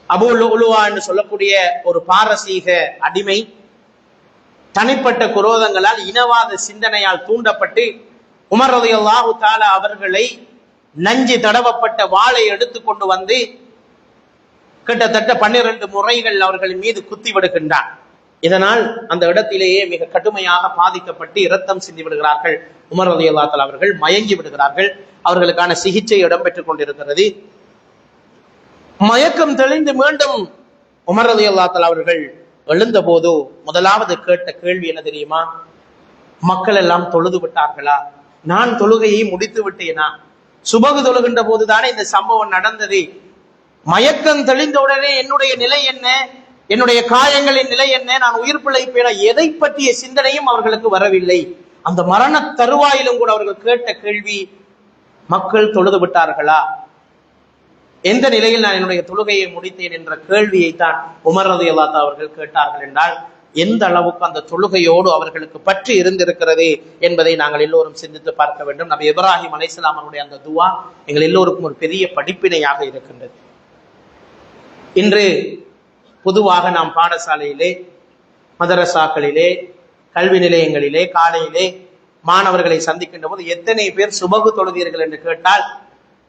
அபூ லுஅலுவா என்று சொல்லக்கூடிய ஒரு பாரசீக அடிமை தனிப்பட்ட குரோதங்களால், இனவாத சிந்தனையால் தூண்டப்பட்டு உமர் ரலியல்லாஹு தஆலா அவர்களை நஞ்சு தடவப்பட்ட வாளை எடுத்து கொண்டு வந்து கிட்டத்தட்ட 12 முறைகள் அவர்களின் மீது குத்தி விடுகின்றார். இதனால் அந்த இடத்திலேயே மிக கடுமையாக பாதிக்கப்பட்டு இரத்தம் சிந்தி விடுகிறார்கள். உமர் ரலியல்லாஹு தஆலா அவர்கள் மயங்கி விடுகிறார்கள். அவர்களுக்கான சிகிச்சை இடம்பெற்றுக் கொண்டிருக்கிறது. மயக்கம் தெளிந்து மீண்டும் உமர் ரலியல்லாஹு தஆலா அவர்கள் எழுந்த போது முதலாவது கேட்ட கேள்வி என்ன தெரியுமா? மக்கள் எல்லாம் தொழுது விட்டார்களா? நான் தொழுகையை முடித்து விட்டேனா? சுபகு தொழுகின்ற போதுதானே இந்த சம்பவம் நடந்தது. மயக்கம் தெளிந்தவுடனே என்னுடைய நிலை என்ன, என்னுடைய காயங்களின் நிலை என்ன, நான் உயிர் பிழைப்பேனா, எதை பற்றிய சிந்தனையும் அவர்களுக்கு வரவில்லை. அந்த மரண தருவாயிலும் கூட அவர்கள் கேட்ட கேள்வி, மக்கள் தொழுது விட்டார்களா, எந்த நிலையில் நான் என்னுடைய தொழுகையை முடித்தேன் என்ற கேள்வியை தான் உமர் ரலியல்லாஹு அன்ஹு அவர்கள் கேட்டார்கள். என்றால் எந்த அளவுக்கு அந்த தொழுகையோடு அவர்களுக்கு பற்றி இருந்திருக்கிறது என்பதை நாங்கள் எல்லோரும் சிந்தித்து பார்க்க வேண்டும். நபி இப்ராஹிம் அலைஹிஸ்ஸலாம் அவருடைய அந்த துவா எங்கள் எல்லோருக்கும் ஒரு பெரிய படிப்பினையாக இருக்கின்றது. இன்று பொதுவாக நாம் பாடசாலையிலே மதரசாக்களிலே, கல்வி நிலையங்களிலே காலையிலே மாணவர்களை சந்திக்கின்ற போது எத்தனை பேர் சுபகு தொழுதீர்கள் என்று கேட்டால்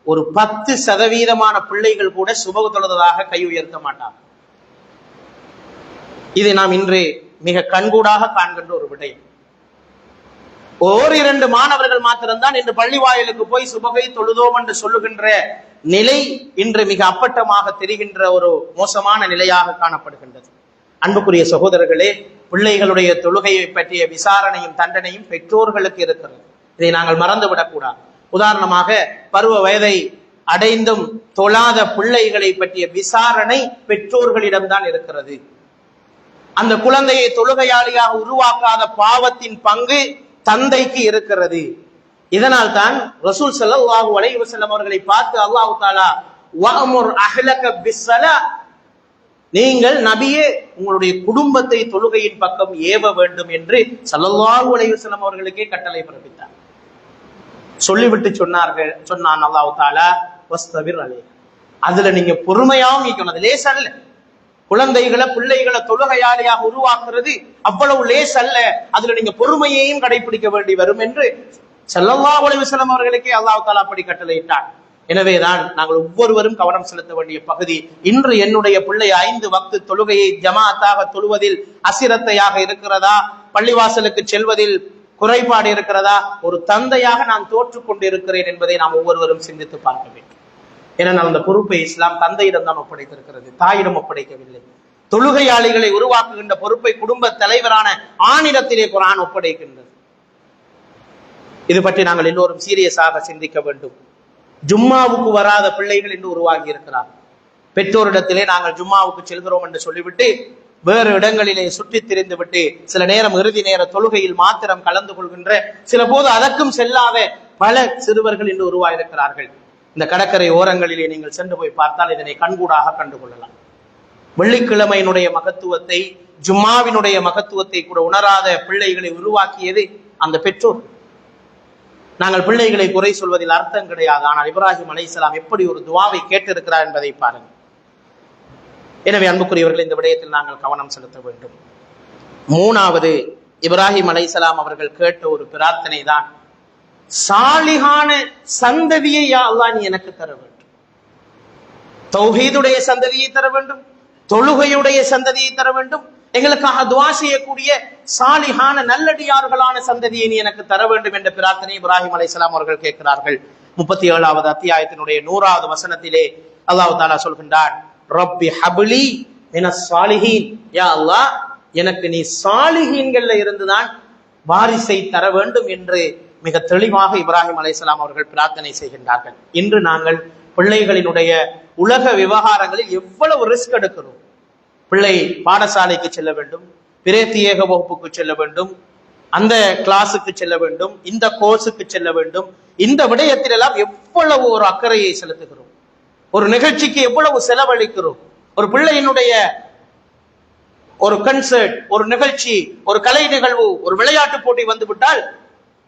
ஒரு 10% பிள்ளைகள் கூட சுபகு தொழுததாக கை உயர்த்த மாட்டார். இது நாம் இன்று மிக கண்கூடாக காண்கின்ற ஒரு விடை. ஓரிரண்டு மாணவர்கள் மாத்திரம்தான் இன்று பள்ளி வாயிலுக்கு போய் சுபகை தொழுதோம் என்று சொல்லுகின்ற நிலை இன்று மிக அப்பட்டமாக தெரிகின்ற ஒரு மோசமான நிலையாக காணப்படுகின்றது. அன்புக்குரிய சகோதரர்களே, பிள்ளைகளுடைய தொழுகையை பற்றிய விசாரணையும் தண்டனையும் பெற்றோர்களுக்கு இருக்கிறது. இதை நாங்கள் மறந்துவிடக்கூடாது. உதாரணமாக பருவ வயதை அடைந்தும் தொழாத பிள்ளைகளை பற்றிய விசாரணை பெற்றோர்களிடம்தான் இருக்கிறது. அந்த குழந்தையை தொழுகையாளியாக உருவாக்காத பாவத்தின் பங்கு தந்தைக்கு இருக்கிறது. இதனால் தான் ரசூல் ஸல்லல்லாஹு அலைஹி வஸல்லம் அவர்களை பார்த்து அல்லாஹ் தஆலா வஅமுர் அஹ்லக பிஸ்ஸலா, நீங்கள் நபியே உங்களுடைய குடும்பத்தை தொழுகையின் பக்கம் ஏவ வேண்டும் என்று ஸல்லல்லாஹு அலைஹி வஸல்லம் அவர்களுக்கே கட்டளை பிறப்பித்தார். சொல்லிவிட்டு சொன்னான் அல்லாஹ் தஆலா வஸ்தபிர் அலைஹி, அதுல நீங்க பொறுமையாவும் இருக்கணும். அது லேஸ் அல்ல. குழந்தைகளை பிள்ளைகளை தொழுகையாளியாக உருவாக்குறது அவ்வளவு லேஸ் அல்ல. அதுல நீங்க பொறுமையையும் கடைபிடிக்க வேண்டி வரும் என்று ஸல்லல்லாஹு அலைஹி வஸல்லம் அவர்களுக்கே அல்லாஹ் தஆலா அப்படி கட்டளையிட்டார். எனவேதான் நாங்கள் ஒவ்வொருவரும் கவனம் செலுத்த வேண்டிய பகுதி, இன்று என்னுடைய பிள்ளை 5 வக்து தொழுகையை ஜமாஅத்தாக தொழுவதில் அசிரத்தையாக இருக்கிறதா, பள்ளிவாசலுக்கு செல்வதில் குறைபாடு இருக்கிறதா, ஒரு தந்தையாக நான் தோற்றுக் கொண்டிருக்கிறேன் என்பதை நாம் ஒவ்வொருவரும் சிந்தித்து பார்க்க வேண்டும். ஏனென்றால் அந்த பொறுப்பை இஸ்லாம் தந்தையிடம் தான் ஒப்படைத்திருக்கிறது, தாயிடம் ஒப்படைக்கவில்லை. தொழுகையாளிகளை உருவாக்குகின்ற பொறுப்பை குடும்ப தலைவரான ஆணிடத்திலே குர்ஆன் ஒப்படைக்கின்றது. இது பற்றி நாங்கள் எல்லோரும் சீரியஸாக சிந்திக்க வேண்டும். ஜும்மாவுக்கு வராத பிள்ளைகள் என்று உருவாகி இருக்கிறார். பெற்றோரிடத்திலே நாங்கள் ஜும்மாவுக்கு செல்கிறோம் என்று சொல்லிவிட்டு வேறு இடங்களிலே சுற்றித் திரிந்து விட்டு சில நேரம் இறுதி நேர தொழுகையில் மாத்திரம் கலந்து கொள்கின்ற, சில போது அதற்கும் செல்லாத பல சிறுவர்கள் என்று உருவாயிருக்கிறார்கள். இந்த கடற்கரை ஓரங்களிலே நீங்கள் சென்று போய் பார்த்தால் இதனை கண்கூடாக கண்டுகொள்ளலாம். வெள்ளிக்கிழமையினுடைய மகத்துவத்தை, ஜும்மாவினுடைய மகத்துவத்தை கூட உணராத பிள்ளைகளை உருவாக்கியது அந்த பெற்றோர். நாங்கள் பிள்ளைகளை குறை சொல்வதில் அர்த்தம் கிடையாது. ஆனால் இப்ராஹிம் அலைஹிஸ்ஸலாம் எப்படி ஒரு துவாவை கேட்டிருக்கிறார் என்பதை பாருங்கள். எனவே அன்புக்குரியவர்கள், இந்த விடயத்தில் நாங்கள் கவனம் செலுத்த வேண்டும். 3வது, இப்ராஹிம் அலைஹிஸ்ஸலாம் அவர்கள் கேட்ட ஒரு பிரார்த்தனை தான், சாலிஹான சந்ததியை யா அல்லாஹ் நீ எனக்கு தர வேண்டும். தௌஹீதுடைய சந்ததியை தர வேண்டும், தொழுகையுடைய சந்ததியை தர வேண்டும், எங்களுக்காக துஆ செய்யக்கூடிய சாலிஹான நல்லடியார்களான சந்ததியை நீ எனக்கு தர வேண்டும் என்ற பிரார்த்தனை இப்ராஹிம் அலைஹிஸ்ஸலாம் அவர்கள் கேட்கிறார்கள். 37வது அத்தியாயத்தினுடைய 100வது வசனத்திலே அல்லாஹ் தஆலா சொல்கின்றார், ரப்பி ஹப்லி மினஸ் சாலிஹீன், யா அல்லாஹ் எனக்கு நீ சாலிஹீன்கள்ல இருந்துதான் வாரிசை தர வேண்டும் என்று மிக தெளிவாக இப்ராஹிம் அலைஹிஸ்ஸலாம் அவர்கள் பிரார்த்தனை செய்கின்றார்கள். இன்று நாங்கள் பிள்ளைகளினுடைய உலக விவகாரங்களில் எவ்வளவு ரிஸ்க் எடுக்கிறோம். பிள்ளை பாடசாலைக்கு செல்ல வேண்டும், பிரேத்தியேக வகுப்புக்கு செல்ல வேண்டும், அந்த கிளாஸுக்கு செல்ல வேண்டும், இந்த கோர்ஸுக்கு செல்ல வேண்டும். இந்த விடயத்தில் எல்லாம் எவ்வளவு ஒரு அக்கறையை செலுத்துகிறோம். ஒரு நிகழ்ச்சிக்கு எவ்வளவு செலவழிக்கிறோம். ஒரு பிள்ளையினுடைய ஒரு கன்சர்ட், ஒரு நிகழ்ச்சி, ஒரு கலை நிகழ்வு, ஒரு விளையாட்டு போட்டி வந்துவிட்டால்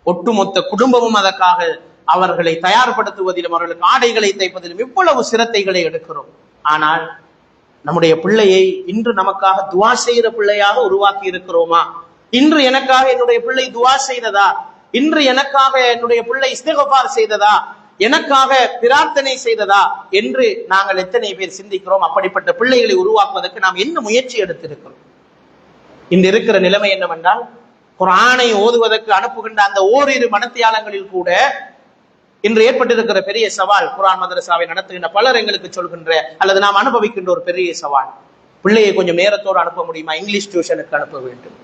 ஒட்டுமொத்த குடும்பமும் அதற்காக அவர்களை தயார்படுத்துவதிலும் அவர்களுக்கு ஆடைகளை தைப்பதிலும் இவ்வளவு சிரத்தைகளை எடுக்கிறோம். ஆனால் நம்முடைய பிள்ளையை இன்று நமக்காக துஆ செய்கிற பிள்ளையாக உருவாக்கி இருக்கிறோமா? இன்று எனக்காக என்னுடைய பிள்ளை துஆ செய்ததா? இன்று எனக்காக என்னுடைய பிள்ளை இஸ்திக்ஃபார் செய்ததா? எனக்காக பிரார்த்தனை செய்ததா என்று நாங்கள் எத்தனை பேர் சிந்திக்கிறோம்? அப்படிப்பட்ட பிள்ளைகளை உருவாக்குவதற்கு நாம் என்ன முயற்சி எடுத்திருக்கிறோம்? இன்று இருக்கிற நிலைமை என்னவென்றால், குர்ஆனை ஓதுவதற்கு அனுப்புகின்ற அந்த ஓரிரு மனத்தியாலங்களில் கூட இன்று ஏற்பட்டிருக்கிற பெரிய சவால், குர்ஆன் மதரசாவை நடத்துகின்ற பலர் எங்களுக்கு சொல்கின்ற அல்லது நாம் அனுபவிக்கின்ற ஒரு பெரிய சவால், பிள்ளையை கொஞ்சம் நேரத்தோடு அனுப்ப முடியுமா? இங்கிலீஷ் டியூஷனுக்கு அனுப்ப வேண்டும்.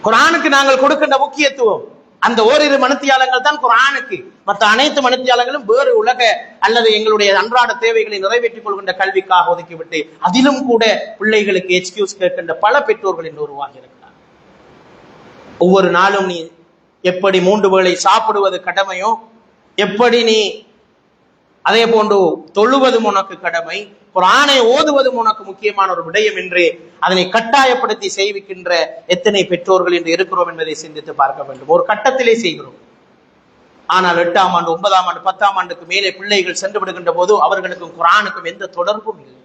குர்ஆனுக்கு நாங்கள் கொடுக்கின்ற முக்கியத்துவம் அந்த ஓரிரு மனத்தியாலங்கள் தான் குர்ஆனுக்கு. மற்ற அனைத்து மனத்தியாலங்களும் வேறு உலக அல்லது எங்களுடைய அன்றாட தேவைகளை நிறைவேற்றிக் கொள்கின்ற கல்விக்காக ஒதுக்கிவிட்டு அதிலும் கூட பிள்ளைகளுக்கு எக்ஸ்கியூஸ் கேட்கின்ற பல பெற்றோர்கள் இன்று உருவாகி இருக்கிறார். ஒவ்வொரு நாளும் நீ எப்படி 3 வேளை சாப்பிடுவது கடமையோ, எப்படி நீ அதே போன்று தொழுவதும் உனக்கு கடமை, குர்ஆனை ஓதுவதும் உனக்கு முக்கியமான ஒரு விடயம் என்று அதனை கட்டாயப்படுத்தி செய்விக்கின்ற எத்தனை பெற்றோர்கள் என்று இருக்கிறோம் என்பதை சிந்தித்து பார்க்க வேண்டும். ஒரு கட்டத்திலே செய்கிறோம், ஆனால் 8ஆம் ஆண்டு 9ஆம் ஆண்டு 10ஆம் ஆண்டுக்கு மேலே பிள்ளைகள் சென்று விடுகின்ற போது அவர்களுக்கும் குர்ஆனுக்கும் எந்த தொடர்பும் இல்லை.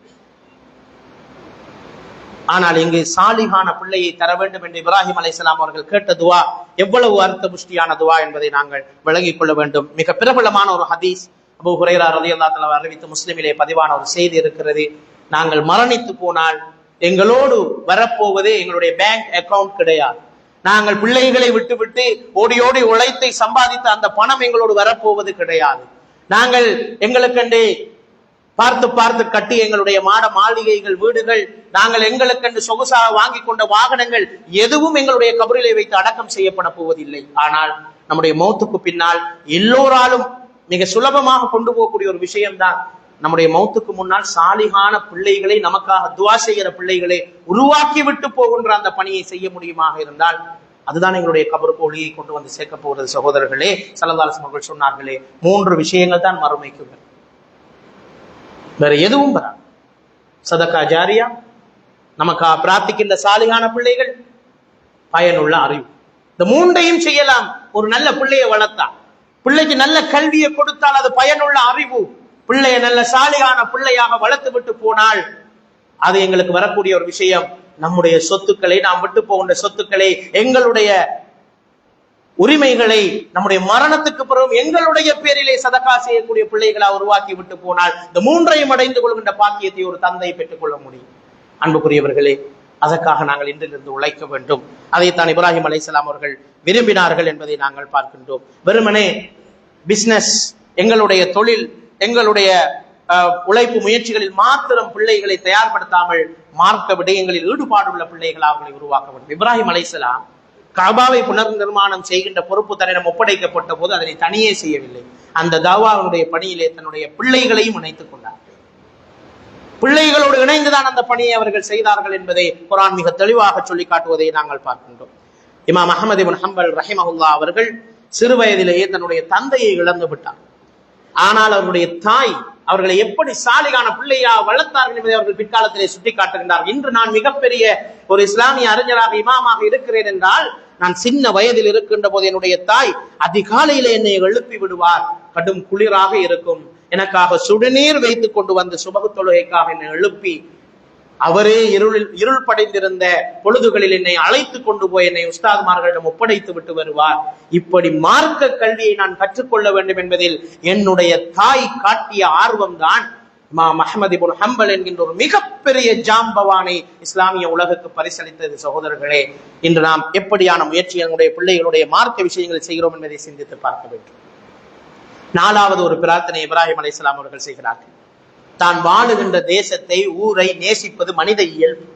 ஆனால் இங்கு சாலிகான பிள்ளையை தர வேண்டும் என்று இப்ராஹிம் அலைஹிஸ்ஸலாம் அவர்கள் கேட்ட துவா எவ்வளவு அர்த்த புஷ்டியான துவா என்பதை நாங்கள் விளங்கிக் கொள்ள வேண்டும். மிக பிரபலமான ஒரு ஹதீஸ் அபூ ஹுரைரா ரலியல்லாஹு தஆலா அறிவித்த முஸ்லிமிலே பதிவான ஒரு செய்தி இருக்கிறது. நாங்கள் மரணித்து போனால் எங்களோடு வரப்போவதே எங்களுடைய பேங்க் அக்கவுண்ட் கிடையாது. நாங்கள் பிள்ளைகளை விட்டுவிட்டு ஓடி ஓடி உழைத்தை சம்பாதித்த அந்த பணம் எங்களோடு வரப்போவது கிடையாது. நாங்கள் எங்களுக்கென்றே பார்த்து பார்த்து கட்டி எங்களுடைய மாட மாளிகைகள், வீடுகள், நாங்கள் எங்களுக்கென்று சொகுசாக வாங்கி கொண்ட வாகனங்கள் எதுவும் எங்களுடைய கபரிலே வைத்து அடக்கம் செய்யப்பட போவதில்லை. ஆனால் நம்முடைய மௌத்துக்கு பின்னால் எல்லோராலும் மிக சுலபமாக கொண்டு போகக்கூடிய ஒரு விஷயம்தான், நம்முடைய மௌத்துக்கு முன்னால் சாலிகான பிள்ளைகளை, நமக்காக துவா செய்கிற பிள்ளைகளை உருவாக்கி விட்டு போகின்ற அந்த பணியை செய்ய முடியுமாக இருந்தால் அதுதான் எங்களுடைய கபருக்கு ஒளியை கொண்டு வந்து சேர்க்க போகிறது. சகோதரர்களே, ஸல்லல்லாஹு அலைஹி வஸல்லம் சொன்னார்களே, 3 விஷயங்கள் தான் மறுமைக்கு வேற எதுவும் வராது. சதகா ஜாரியா, நமக்கா பிரார்த்திக்கின்ற சாலிகான பிள்ளைகள், பயனுள்ள அறிவு. இந்த 3ஐயும் செய்யலாம். ஒரு நல்ல பிள்ளையை வளர்த்தா, பிள்ளைக்கு நல்ல கல்வியை கொடுத்தால் அது பயனுள்ள அறிவு. பிள்ளைய நல்ல சாலிகான பிள்ளையாக வளர்த்து விட்டு போனால் அது எங்களுக்கு வரக்கூடிய ஒரு விஷயம். நம்முடைய சொத்துக்களை, நாம் விட்டு போகின்ற சொத்துக்களை, எங்களுடைய உரிமைகளை நம்முடைய மரணத்துக்கு பிறகு எங்களுடைய பேரிலே சதகா செய்யக்கூடிய பிள்ளைகளா உருவாக்கி விட்டு போனால் இந்த 3ஐயும் அடைந்து கொள்கின்ற பாக்கியத்தை ஒரு தந்தை பெற்றுக் கொள்ள முடியும். அன்புக்குரியவர்களே, அதற்காக நாங்கள் இன்றிலிருந்து உழைக்க வேண்டும். அதைத்தான் இப்ராஹிம் அலைஹிஸ்ஸலாம் அவர்கள் விரும்பினார்கள் என்பதை நாங்கள் பார்க்கின்றோம். வெறுமனே பிசினஸ், எங்களுடைய தொழில், எங்களுடைய உழைப்பு முயற்சிகளில் மாத்திரம் பிள்ளைகளை தயார்படுத்தாமல் மார்க்க விடயங்களில் ஈடுபாடுள்ள பிள்ளைகள் அவர்களை உருவாக்க வேண்டும். இப்ராஹிம் அலைஹிஸ்ஸலாம் கஅபாவை புனர் நிர்மாணம் செய்கின்ற பொறுப்பு தன்னிடம் ஒப்படைக்கப்பட்ட போது அதனை தனியே செய்யவில்லை. அந்த தாவாவுடைய பணியிலே தன்னுடைய பிள்ளைகளையும் இணைத்துக் கொண்டார். பிள்ளைகளோடு இணைந்துதான் அந்த பணியை அவர்கள் செய்தார்கள் என்பதை குர்ஆன் மிக தெளிவாக சொல்லி காட்டுவதை நாங்கள் பார்க்கின்றோம். இமாம் அஹ்மத் இப்னு ஹம்பல் ரஹிமஹுல்லாஹ் அவர்கள் சிறு வயதிலேயே தன்னுடைய தந்தையை இழந்து விட்டார். ஆனால் அவருடைய தாய் அவர்களை எப்படி சாலிகான பிள்ளையா வளர்த்தார்கள் என்பதை அவர்கள் பிற்காலத்திலே சுட்டி காட்டுகின்றார். இன்று நான் மிகப்பெரிய ஒரு இஸ்லாமிய அறிஞராக, இமாமாக இருக்கிறேன் என்றால், நான் சின்ன வயதில் இருக்கின்ற போது என்னுடைய தாய் அதிகாலையில என்னை எழுப்பி விடுவார். கடும் குளிராக இருக்கும், எனக்காக சுடுநீர் வைத்துக் கொண்டு வந்து சுபகு தொழுகைக்காக என்னை எழுப்பி அவரே இருள் படைந்திருந்த பொழுதுகளில் என்னை அழைத்து கொண்டு போய் என்னை உஸ்தாத்மார்களிடம் ஒப்படைத்து விட்டு வருவார். இப்படி மார்க்க கல்வியை நான் கற்றுக்கொள்ள வேண்டும் என்பதில் என்னுடைய தாய் காட்டிய ஆர்வம் தான் இமாம் அஹ்மத் இப்னு ஹம்பல் என்கின்ற ஒரு மிகப்பெரிய ஜாம்பவானை இஸ்லாமிய உலகுக்கு பரிசளித்தது. சகோதரர்களே, இன்று நாம் எப்படியான முயற்சி நம்முடைய பிள்ளைகளுடைய மார்க்க விஷயங்களை செய்கிறோம் என்பதை சிந்தித்து பார்க்க வேண்டும். 4வது ஒரு பிரார்த்தனை இப்ராஹிம் அலைஹிஸ்ஸலாம் அவர்கள் செய்கிறார்கள். தான் வாழுகின்ற தேசத்தை, ஊரை நேசிப்பது மனித இயல்பு.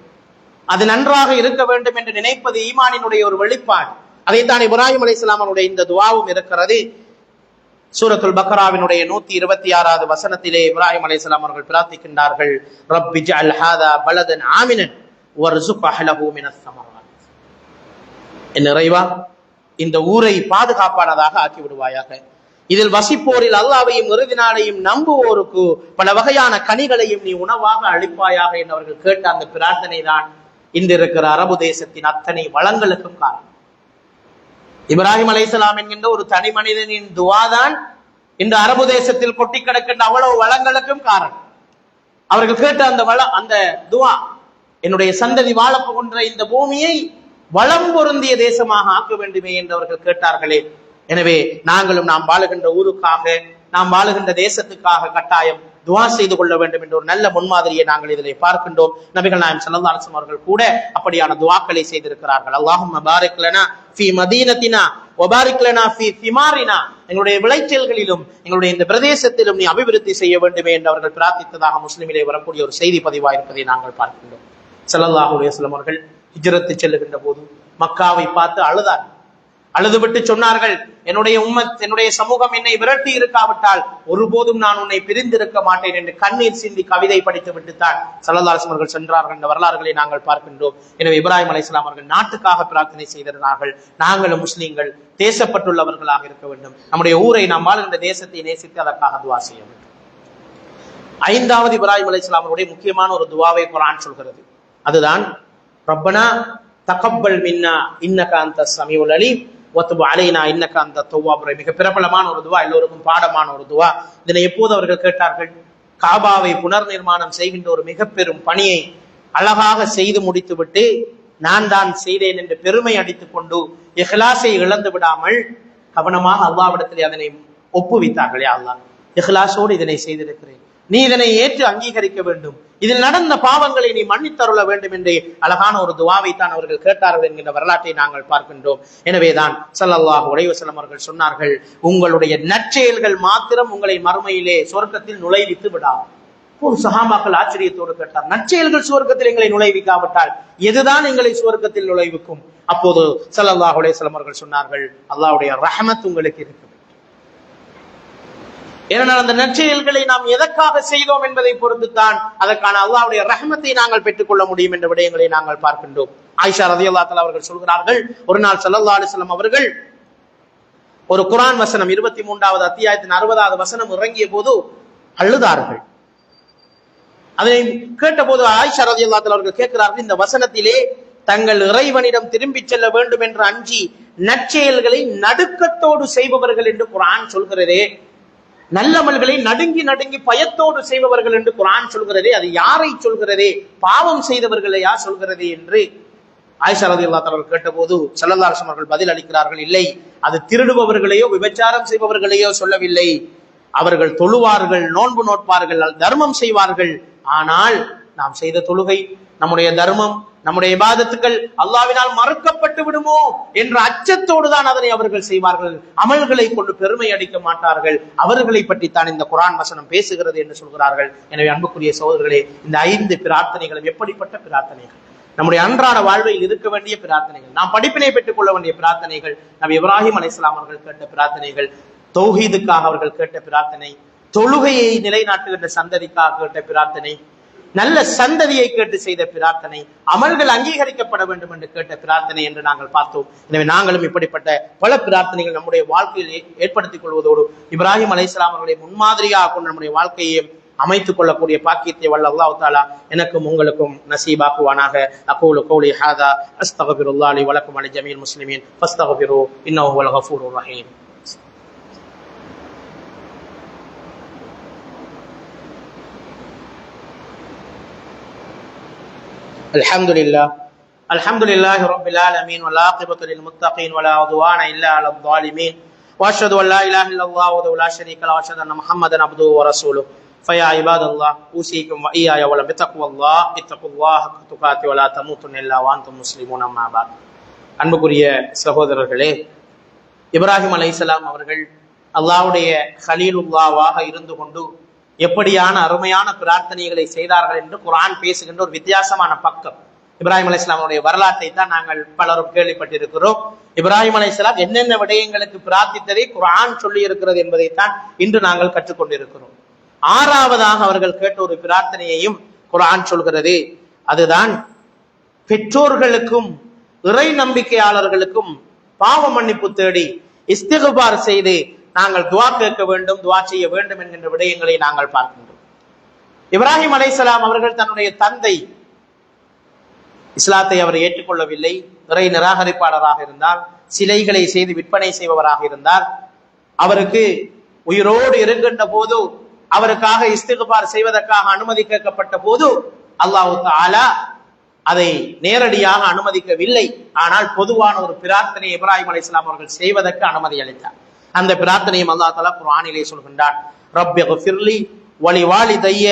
அது நன்றாக இருக்க வேண்டும் என்று நினைப்பது ஈமானினுடைய ஒரு வெளிப்பாடு. அதைத்தான் இப்ராஹிம் அலைஹிஸ்ஸலாம் அவருடைய இந்த துஆவும் இருக்கிறது. சூரத்துல் பக்ராவினுடைய 126வது வசனத்திலே இப்ராஹிம் அலைஹிஸ்ஸலாம் அவர்கள் பிரார்த்திக்கின்றார்கள், ரப்பி ஜஅல் ஹாதா பலதன் ஆமினன் வர்ஸுக் அஹ்லஹு மினஸ் ஸமராத். என் இறைவா, இந்த ஊரை பாதுகாப்பானதாக ஆக்கி விடுவாயாக. இதில் வசிப்போரில் அல்லாஹ்வையும் இறுதி நாளையும் நம்புவோருக்கு பல வகையான கனிகளையும் நீ உணவாக அளிப்பாயாக என்று அவர்கள் கேட்ட அந்த பிரார்த்தனை தான் இன்று இருக்கிற அரபு தேசத்தின் அத்தனை வளங்களுக்கும் காரணம். இப்ராஹிம் அலைஹிஸ்ஸலாம் என்கின்ற ஒரு தனி மனிதனின் துஆ தான் இந்த அரபு தேசத்தில் கொட்டி கிடக்கின்ற அவ்வளவு வளங்களுக்கும் காரணம். அவர்கள் கேட்ட அந்த துஆ, என்னுடைய சந்ததி வாழப்போகின்ற இந்த பூமியை வளம் பொருந்திய தேசமாக ஆக்க வேண்டுமே என்று அவர்கள் கேட்டார்களே. எனவே நாங்களும் நாம் வாழுகின்ற ஊருக்காக, நாம் வாழுகின்ற தேசத்துக்காக கட்டாயம் துஆ செய்து கொள்ள வேண்டும் என்ற ஒரு நல்ல முன்மாதிரியை நாங்கள் இதிலே பார்க்கின்றோம். நபிகள் நாயகம் ஸல்லல்லாஹு அலைஹி வஸல்லம் அவர்கள் கூட அப்படியான துஆக்களை செய்திருக்கிறார்கள். அல்லாஹும்ம பாரிக் லனா ஃபீ மதீனத்தினா வ பாரிக் லனா ஃபீ திமாரினா, எங்களுடைய விளைச்சல்களிலும் எங்களுடைய இந்த பிரதேசத்திலும் நீ அபிவிருத்தி செய்ய வேண்டுமே என்று அவர்கள் பிரார்த்தித்ததாக முஸ்லிமிலே வரக்கூடிய ஒரு செய்தி பதிவாக இருப்பதை நாங்கள் பார்க்கின்றோம். ஸல்லல்லாஹு அலைஹி வஸல்லம் அவர்கள் ஹிஜ்ரத்து செல்லுகின்ற போது மக்காவை பார்த்து அழுதார். அழுதுவிட்டு சொன்னார்கள், என்னுடைய உம்மத், என்னுடைய சமூகம் என்னை விரட்டி இருக்காவிட்டால் ஒருபோதும் நான் உன்னை பிரிந்திருக்க மாட்டேன் என்று கண்ணீர் சிந்தி கவிதை படித்து விட்டுத்தான் ஸல்லல்லாஹு அலைஹி வஸல்லம் அவர்கள் சென்றார்கள் என்ற வரலாறுகளை நாங்கள் பார்க்கின்றோம். எனவே இப்ராஹிம் அலைஹிஸ்ஸலாம் அவர்கள் நாட்டுக்காக பிரார்த்தனை செய்திருந்தார்கள். நாங்களும் முஸ்லீம்கள் தேசப்பட்டுள்ளவர்களாக இருக்க வேண்டும். நம்முடைய ஊரை, நாம் வாழ்கின்ற தேசத்தை நேசித்து அதற்காக துஆ செய்ய வேண்டும். 5வது இப்ராஹிம் அலைஹிஸ்ஸலாம் அவருடைய முக்கியமான ஒரு துஆவை குர்ஆன் சொல்கிறது. அதுதான் ரப்பனா தகப்பல் மின்னா இன்னக அன்தஸ் ஸமீஉல் அலீம் வதுப் அலைனா இன்னக அன்தத் தவ்வாபுர் ரஹீம். மிக பிரபலமான ஒரு துஆ, எல்லோருக்கும் பாடமான ஒரு துஆ. இதனை எப்போது அவர்கள் கேட்டார்கள்? காபாவை புனர் நிர்மாணம் செய்கின்ற ஒரு மிக பெரும் பணியை அழகாக செய்து முடித்துவிட்டு நான் தான் செய்தேன் என்று பெருமை அடித்துக் கொண்டு இஹ்லாஸை இழந்து விடாமல் கவனமாக அல்லாஹ்விடத்தில் அதனை ஒப்புவித்தார்கள். யா அல்லாஹ், இஹ்லாஸோடு இதனை செய்திருக்கிறேன், நீ இதனை ஏற்று அங்கீகரிக்க வேண்டும், இதில் நடந்த பாவங்களை நீ மன்னித்தருள வேண்டும் என்று அழகான ஒரு துவாவை தான் அவர்கள் கேட்டார்கள் என்கின்ற வரலாற்றை நாங்கள் பார்க்கின்றோம். எனவேதான் ஸல்லல்லாஹு அலைஹி வஸல்லம் அவர்கள் சொன்னார்கள், உங்களுடைய நற்செயல்கள் மாத்திரம் உங்களை மறுமையிலே சொர்க்கத்தில் நுழைவித்து விடாது. ஒரு சஹாபாக்கள் ஆச்சரியத்தோடு கேட்டார், நற்செயல்கள் சுவர்க்கத்தில் எங்களை நுழைவிக்காவிட்டால் எதுதான் எங்களை சுவர்க்கத்தில் நுழைவிக்கும்? அப்போது ஸல்லல்லாஹு அலைஹி வஸல்லம் அவர்கள் சொன்னார்கள், அல்லாஹ்வுடைய ரஹ்மத் உங்களுக்கு இருக்கு. ஏனென்றால் அந்த நற்செயல்களை நாம் எதற்காக செய்தோம் என்பதை பொறுத்துத்தான் அதற்கான அல்லாஹ்வுடைய ரஹ்மத்தை நாங்கள் பெற்றுக்கொள்ள முடியும் என்ற விடயங்களை நாங்கள் பார்க்கின்றோம். ஆயிஷா ரலியல்லாஹு தஆலா அவர்கள் சொல்கிறார்கள், ஒரு நாள் ஸல்லல்லாஹு அலைஹி வஸல்லம் அவர்கள் ஒரு குர்ஆன் வசனம் 23வது அத்தியாயத்தின் 60வது வசனம் இறங்கிய போது அழுதார்கள். அதை கேட்டபோது ஆயிஷா ரலியல்லாஹு தஆலா அவர்கள் கேட்கிறார்கள், இந்த வசனத்திலே தங்கள் இறைவனிடம் திரும்பி செல்ல வேண்டும் என்று அஞ்சி நற்செயல்களை நடுக்கத்தோடு செய்பவர்கள் என்று குர்ஆன் சொல்கிறதே, நல்லமல்களை நடுங்கி நடுங்கி பயத்தோடு செய்பவர்கள் என்று குர்ஆன் சொல்கிறதே, அது யாரை சொல்கிறதே? பாவம் செய்தவர்களையா சொல்கிறதே என்று ஆயிஷா ரலியல்லாஹு தஆலா கேட்டபோது ஸல்லல்லாஹு அலைஹி வஸல்லம் அவர்கள் பதில் அளிக்கிறார்கள், இல்லை, அது திருடுபவர்களையோ விபச்சாரம் செய்பவர்களையோ சொல்லவில்லை. அவர்கள் தொழுவார்கள், நோன்பு நோட்பார்கள், தர்மம் செய்வார்கள். ஆனால் நாம் செய்த தொழுகை, நம்முடைய தர்மம், நம்முடைய இபாதத்துக்கள் அல்லாஹ்வினால் மறுக்கப்பட்டு விடுமோ என்ற அச்சத்தோடு தான் அதனை அவர்கள் செய்வார்கள். அமல்களை கொண்டு பெருமை அடிக்க மாட்டார்கள். அவர்களை பற்றி தான் இந்த குர்ஆன் வசனம் பேசுகிறது என்று சொல்கிறார்கள். எனவே அன்புக்குரிய சகோதரர்களே, இந்த 5 பிரார்த்தனைகளும் எப்படிப்பட்ட பிரார்த்தனைகள்? நம்முடைய அன்றாட வாழ்வில் இருக்க வேண்டிய பிரார்த்தனைகள், நாம் படிப்பினை பெற்றுக் கொள்ள வேண்டிய பிரார்த்தனைகள், நபி இப்ராஹிம் அலைஹிஸ்ஸலாம் அவர்கள் கேட்ட பிரார்த்தனைகள், தௌஹீதுக்காக அவர்கள் கேட்ட பிரார்த்தனை, தொழுகையை நிலைநாட்டுகின்ற சந்ததிக்காக கேட்ட பிரார்த்தனை, நல்ல சந்ததியை கேட்டு செய்த பிரார்த்தனை, அமல்கள் அங்கீகரிக்கப்பட வேண்டும் என்று கேட்ட பிரார்த்தனை என்று நாங்கள் பார்த்தோம். எனவே நாங்களும் இப்படிப்பட்ட பல பிரார்த்தனைகள் நம்முடைய வாழ்க்கையில் ஏற்படுத்திக் கொள்வதோடு இப்ராஹிம் அலைஹிஸ்ஸலாம் அவர்களை முன்மாதிரியாக கொண்டு நம்முடைய வாழ்க்கையை அமைத்துக் கொள்ளக்கூடிய பாக்கியத்தை வல்ல அல்லாஹ் தஆலா எனக்கும் உங்களுக்கும் நசீபாக்குவானாக. அகூலு கௌலி ஹாதா அஸ்தக்ஃபிருல்லாஹ் லி வ லக்கும் வ லிஜமீஇல் முஸ்லிமீன் ஃபஸ்தக்ஃபிரு இன்னஹு ஹுவல் கஃபூருர் ரஹீம். அல்ஹம்துலில்லாஹி ரப்பில் ஆலமீன் வல் ஆகிபத்து லில் முத்தகீன் வலா உத்வான இல்லா அலல் ஸாலிமீன் வஅஷ்ஹது அன் லா இலாஹா இல்லல்லாஹ் வஹ்தஹு லா ஷரீக லஹு வஅஷ்ஹது அன்ன முஹம்மதன் அப்துஹு வ ரசூலுஹு ஃபயா இபாதல்லாஹ் ஊஸீகும் வ இய்யாய வ பித்தக்வல்லாஹ் இத்தகுல்லாஹ ஹக்க துகாத்தி வ லா தமூதுன்ன இல்லா வ அன்தும் முஸ்லிமூன். அம்மா பஅத். அன்புக்குரிய சகோதரர்களே, இப்ராஹிம் அலைஹிஸ்ஸலாம் அவர்கள் அல்லாஹ்வுடைய கலீலுல்லாஹ்வாக இருந்து கொண்டு எப்படியான அருமையான பிரார்த்தனைகளை செய்தார்கள் என்று குர்ஆன் பேசுகின்ற ஒரு வித்தியாசமான பக்கம். இப்ராஹிம் அலைஹிஸ்ஸலாமுடைய வரலாற்றை தான் நாங்கள் பலரும் கேள்விப்பட்டிருக்கிறோம். இப்ராஹிம் அலைஹிஸ்ஸலாம் என்னென்ன விடயங்களுக்கு பிரார்த்தித்ததை குர்ஆன் சொல்லி இருக்கிறது என்பதைத்தான் இன்று நாங்கள் கற்றுக்கொண்டிருக்கிறோம். 6வதாக அவர்கள் கேட்ட ஒரு பிரார்த்தனையையும் குர்ஆன் சொல்கிறது. அதுதான் பெற்றோர்களுக்கும் இறை நம்பிக்கையாளர்களுக்கும் பாவ மன்னிப்பு தேடி இஸ்திக்பார் செய்து நாங்கள் துஆ கேட்க வேண்டும், துஆ செய்ய வேண்டும் என்கின்ற விடயங்களை நாங்கள் பார்க்கின்றோம். இப்ராஹிம் அலைஹிஸ்ஸலாம் அவர்கள் தன்னுடைய தந்தை இஸ்லாத்தை அவர் ஏற்றுக்கொள்ளவில்லை, இறை நிராகரிப்பாளராக இருந்தார், சிலைகளை செய்து விற்பனை செய்பவராக இருந்தார். அவருக்கு உயிரோடு இருக்கின்ற போது அவருக்காக இஸ்திக்பார் செய்வதற்காக அனுமதி கேட்கப்பட்ட போது அல்லாஹ் தஆலா அதை நேரடியாக அனுமதிக்கவில்லை. ஆனால் பொதுவான ஒரு பிரார்த்தனை இப்ராஹிம் அலைஹிஸ்ஸலாம் அவர்கள் செய்வதற்கு அனுமதி அளித்தார். அந்த பிரார்த்தனையும் அல்லாஹ் தஆலா குர்ஆனிலே சொல்கின்றார், ரப்பிக்ஃபிர்லி வலிவாலிதைய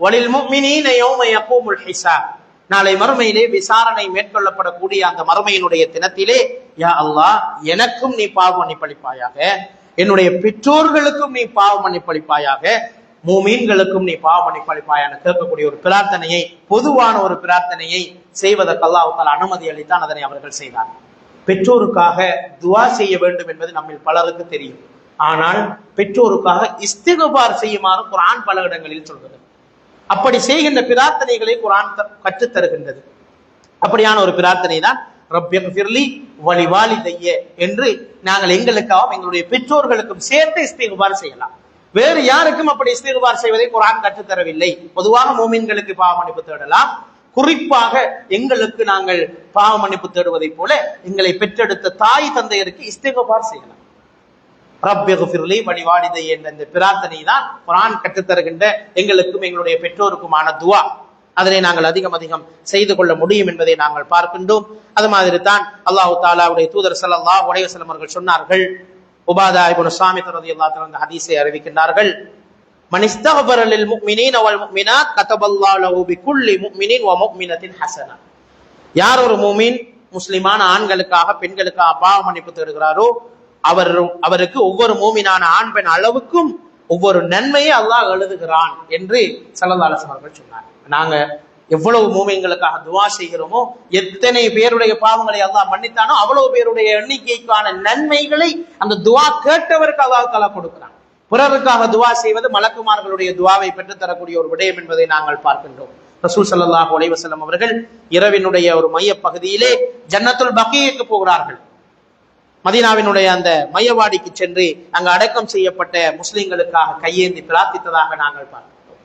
வலில் முஃமினீன யௌம யகூமுல் ஹிசாப். நாளை மறுமையிலே விசாரணை மேற்கொள்ளப்படக்கூடிய அந்த மறுமையினுடைய தினத்திலே, யா அல்லாஹ், எனக்கும் நீ பாவ மன்னிப்பளிப்பாயாக, என்னுடைய பெற்றோர்களுக்கும் நீ பாவ மன்னிப்பளிப்பாயாக, மூமீன்களுக்கும் நீ பாவ மன்னிப்பளிப்பாயாக கேட்கக்கூடிய ஒரு பிரார்த்தனையை, பொதுவான ஒரு பிரார்த்தனையை செய்வதற்கு அல்லாஹ் தஆலா அனுமதி அளித்தான். அதனை அவர்கள் செய்தார். பெற்றோருக்காக துஆ செய்ய வேண்டும் என்பது நம்மில் பலருக்கு தெரியும். ஆனால் பெற்றோருக்காக இஸ்திக்பார் செய்யுமாறு குர்ஆன் பல இடங்களில் சொல்கிறது. அப்படி செய்கின்ற பிரார்த்தனைகளை குர்ஆன் கற்றுத் தருகின்றது. அப்படியான ஒரு பிரார்த்தனை தான் ரப்பிக்ஃபிர்லி வலிவாலிதைய என்று நாங்கள் எங்களுக்காகவும் எங்களுடைய பெற்றோர்களுக்கும் சேர்த்து இஸ்திக்பார் செய்யலாம். வேறு யாருக்கும் அப்படி இஸ்திக்பார் செய்வதை குர்ஆன் கற்றுத் தரவில்லை. பொதுவாக மூமின்களுக்கு பாவ மன்னிப்பு தேடலாம். குறிப்பாக எங்களுக்கு நாங்கள் பாவ மன்னிப்பு தேடுவதை போல எங்களை பெற்றெடுத்த தாய் தந்தையருக்கு இஸ்திக்பார் செய்யலாம். ரப்பிக்ஃபிர்லி வலிவாலிதைய என்ற இந்த பிரார்த்தனை தான் குர்ஆன் கற்றுத் தருகின்ற எங்களுக்கும் எங்களுடைய பெற்றோருக்குமான துஆ. அதனை நாங்கள் அதிகம் அதிகம் செய்து கொள்ள முடியும் என்பதை நாங்கள் பார்க்கின்றோம். அது மாதிரி தான் அல்லாஹு தாலாவுடைய தூதர் ஸல்லல்லாஹு அலைஹி வஸல்லம் அவர்கள் சொன்னார்கள். உபாதா இப்னு ஸாமித் ரலியல்லாஹு அன்ஹு அந்த ஹதீஸை அறிவிக்கின்றார்கள். மன் இஸ்தக்ஃபர லில் முஃமினீன வல் முஃமினாத் கதபல்லாஹு லஹு பிகுல்லி முஃமினின் வ முஃமினத்தின் ஹஸனா. யார் ஒரு முஃமின் முஸ்லிமான ஆண்களுக்காக பெண்களுக்காக பாவ மன்னிப்பு தேடுகிறாரோ அவருக்கு ஒவ்வொரு மூமினான ஆண் பெண் அளவுக்கும் ஒவ்வொரு நன்மையை அல்லாஹ் எழுதுகிறான் என்று ஸல்லல்லாஹு அலைஹி வஸல்லம் அவர்கள் சொன்னார். நாங்க எவ்வளவு மூமின்களுக்காக துஆ செய்கிறோமோ, எத்தனை பேருடைய பாவங்களை அல்லாஹ் மன்னித்தானோ அவ்வளவு பேருடைய எண்ணிக்கைக்கான நன்மைகளை அந்த துஆ கேட்டவருக்கு அல்லாஹ் தஆலா கொடுக்கிறான். பிறருக்காக துஆ செய்வது மலக்குமார்களுடைய துஆவை பெற்று தரக்கூடிய ஒரு விடயம் என்பதை நாங்கள் பார்க்கின்றோம். ரசூல் ஸல்லல்லாஹு அலைஹி வஸல்லம் அவர்கள் இரவினுடைய ஒரு மைய பகுதியிலே ஜன்னத்துல் பகீக்கு போகிறார்கள். மதீனாவினுடைய அந்த மையவாடிக்கு சென்று அங்கு அடக்கம் செய்யப்பட்ட முஸ்லிம்களுக்காக கையேந்தி பிரார்த்தித்ததாக நாங்கள் பார்க்கிறோம்.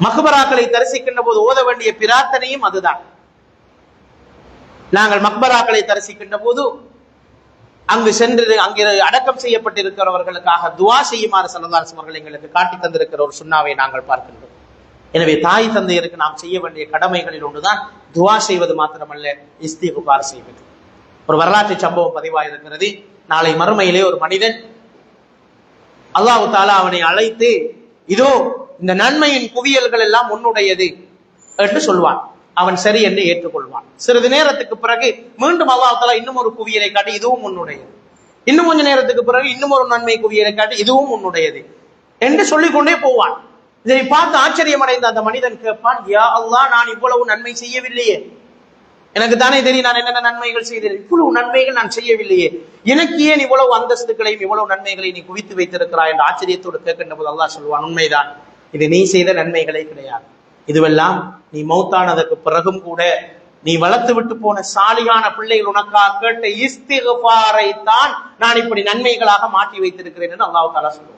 மக்பராக்களை தரிசிக்கின்ற போது ஓத வேண்டிய பிரார்த்தனையும் அதுதான். நாங்கள் மக்பராக்களை தரிசிக்கின்ற போது அங்கு சென்று அங்கே அடக்கம் செய்யப்பட்டிருக்கிறவர்களுக்காக துஆ செய்யுமாறு ஸல்லல்லாஹு அலைஹி வஸல்லம் அவர்கள் எங்களுக்கு காட்டி தந்திருக்கிற ஒரு சுன்னாவை நாங்கள் பார்க்கின்றோம். எனவே தாய் தந்தையருக்கு நாம் செய்ய வேண்டிய கடமைகளில் ஒன்றுதான் துஆ செய்வது மாத்திரமல்ல, இஸ்திக்ஃபார் செய்வது. ஒரு வரலாற்று சம்பவம் பதிவாயிருக்கிறது. நாளை மறுமையிலே ஒரு மனிதன் அல்லாஹ் தஆலா அவனை அழைத்து, இதோ இந்த நன்மையின் குவியல்கள் எல்லாம் உன்னுடையது என்று சொல்வான். அவன் சரி என்று ஏற்றுக்கொள்வான். சிறிது நேரத்துக்கு பிறகு மீண்டும் அல்லாஹ் தஆலா இன்னும் ஒரு குவியலை காட்டி, இதுவும் உன்னுடையது. இன்னும் கொஞ்ச நேரத்துக்கு பிறகு இன்னும் ஒரு நன்மை குவியலை காட்டி, இதுவும் உன்னுடையது என்று சொல்லிக்கொண்டே போவான். இதை பார்த்து ஆச்சரியம் அடைந்த அந்த மனிதன் கேட்பான், யா அல்லாஹ், நான் இவ்வளவு நன்மை செய்யவில்லையே, எனக்கு தானே தெரியும் நான் என்னென்ன நன்மைகள் செய்தேன், இவ்வளவு நன்மைகள் நான் செய்யவில்லையே, எனக்கு ஏன் இவ்வளவு அந்தஸ்துகளையும் இவ்வளவு நன்மைகளை நீ குவித்து வைத்திருக்கிறாய் என்று ஆச்சரியத்தோடு கேட்கின்ற போது அல்லாஹ் சொல்வான், உண்மைதான், இது நீ செய்த நன்மைகளே கிடையாது. இதுவெல்லாம் நீ மௌத்தானதற்கு பிறகும் கூட நீ வளர்த்து விட்டு போன சாலிகான பிள்ளைகள் உனக்காக கேட்ட இஸ்திக்ஃபாரை தான் நான் இப்படி நன்மைகளாக மாற்றி வைத்திருக்கிறேன் என்று அல்லாஹ் தஆலா சொல்லுவான்.